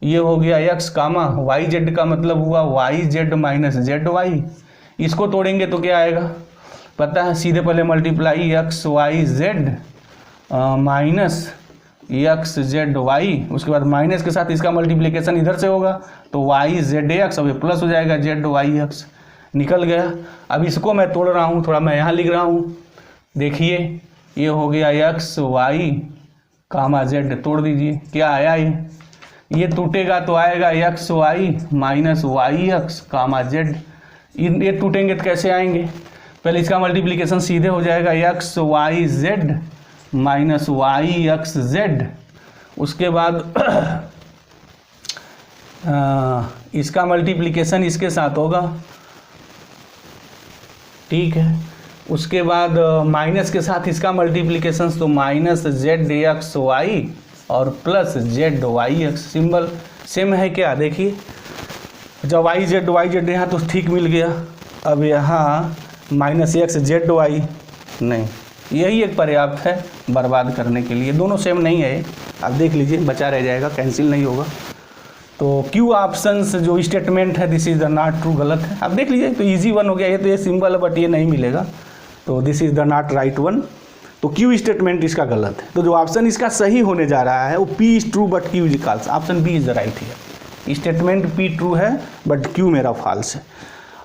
ये हो गया एक्स कामा वाई जेड का मतलब हुआ Y Z minus Z Y, इसको तोड़ेंगे तो क्या आएगा पता है, सीधे पहले multiply X Y Z minus x Z Y, उसके बाद माइनस के साथ इसका मल्टीप्लिकेशन इधर से होगा, तो वाई जेड एक्स, अब ये प्लस हो जाएगा जेड वाई एक्स, निकल गया। अब इसको मैं तोड़ रहा हूँ, थोड़ा मैं यहाँ लिख रहा हूँ, देखिए ये हो गया एक्स वाई कामा जेड, तोड़ दीजिए क्या आया ये, ये टूटेगा तो आएगा X Y minus Y X comma Z. ये टूटेंगे तो कैसे आएंगे, पहले इसका मल्टीप्लिकेशन सीधे हो जाएगा x Y Z minus Y x Z. उसके बाद इसका मल्टीप्लिकेशन इसके साथ होगा, ठीक है। उसके बाद माइनस के साथ इसका मल्टीप्लिकेशन, तो माइनस जेड एक्स वाई और plus Z Y X. Symbol same है क्या, देखिए जब वाई जेड यहाँ तो ठीक मिल गया, अब यहाँ माइनस एक्स जेड वाई नहीं, यही एक पर्याप्त है बर्बाद करने के लिए। दोनों सेम नहीं है, आप देख लीजिए, बचा रह जाएगा, कैंसिल नहीं होगा। तो क्यू ऑप्शंस जो स्टेटमेंट है this is the not true, गलत है। आप देख लीजिए, तो इजी वन हो गया, ये तो ये सिंबल है बट ये नहीं मिलेगा, तो this is the not right one. तो क्यू स्टेटमेंट इसका गलत है। तो जो ऑप्शन इसका सही होने जा रहा है वो P is true but Q is false, option B is the right है। स्टेटमेंट पी ट्रू है बट क्यू मेरा फॉल्स है।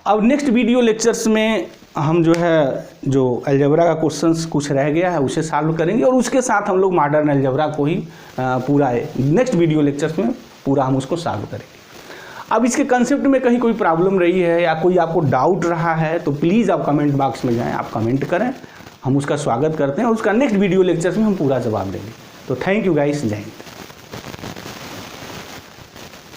अब नेक्स्ट वीडियो लेक्चर्स में हम जो है जो अलजेब्रा का क्वेश्चंस कुछ रह गया है उसे सॉल्व करेंगे, और उसके साथ हम लोग मॉडर्न अलजेब्रा को ही पूरा नेक्स्ट वीडियो लेक्चर्स में पूरा हम उसको सॉल्व करेंगे। अब इसके कंसेप्ट में कहीं कोई प्रॉब्लम रही है या कोई आपको डाउट रहा है तो प्लीज़ आप कमेंट बॉक्स में जाएं, आप कमेंट करें, हम उसका स्वागत करते हैं और उसका नेक्स्ट वीडियो लेक्चर्स में हम पूरा जवाब देंगे। तो थैंक यू गाइस, जय हिंद।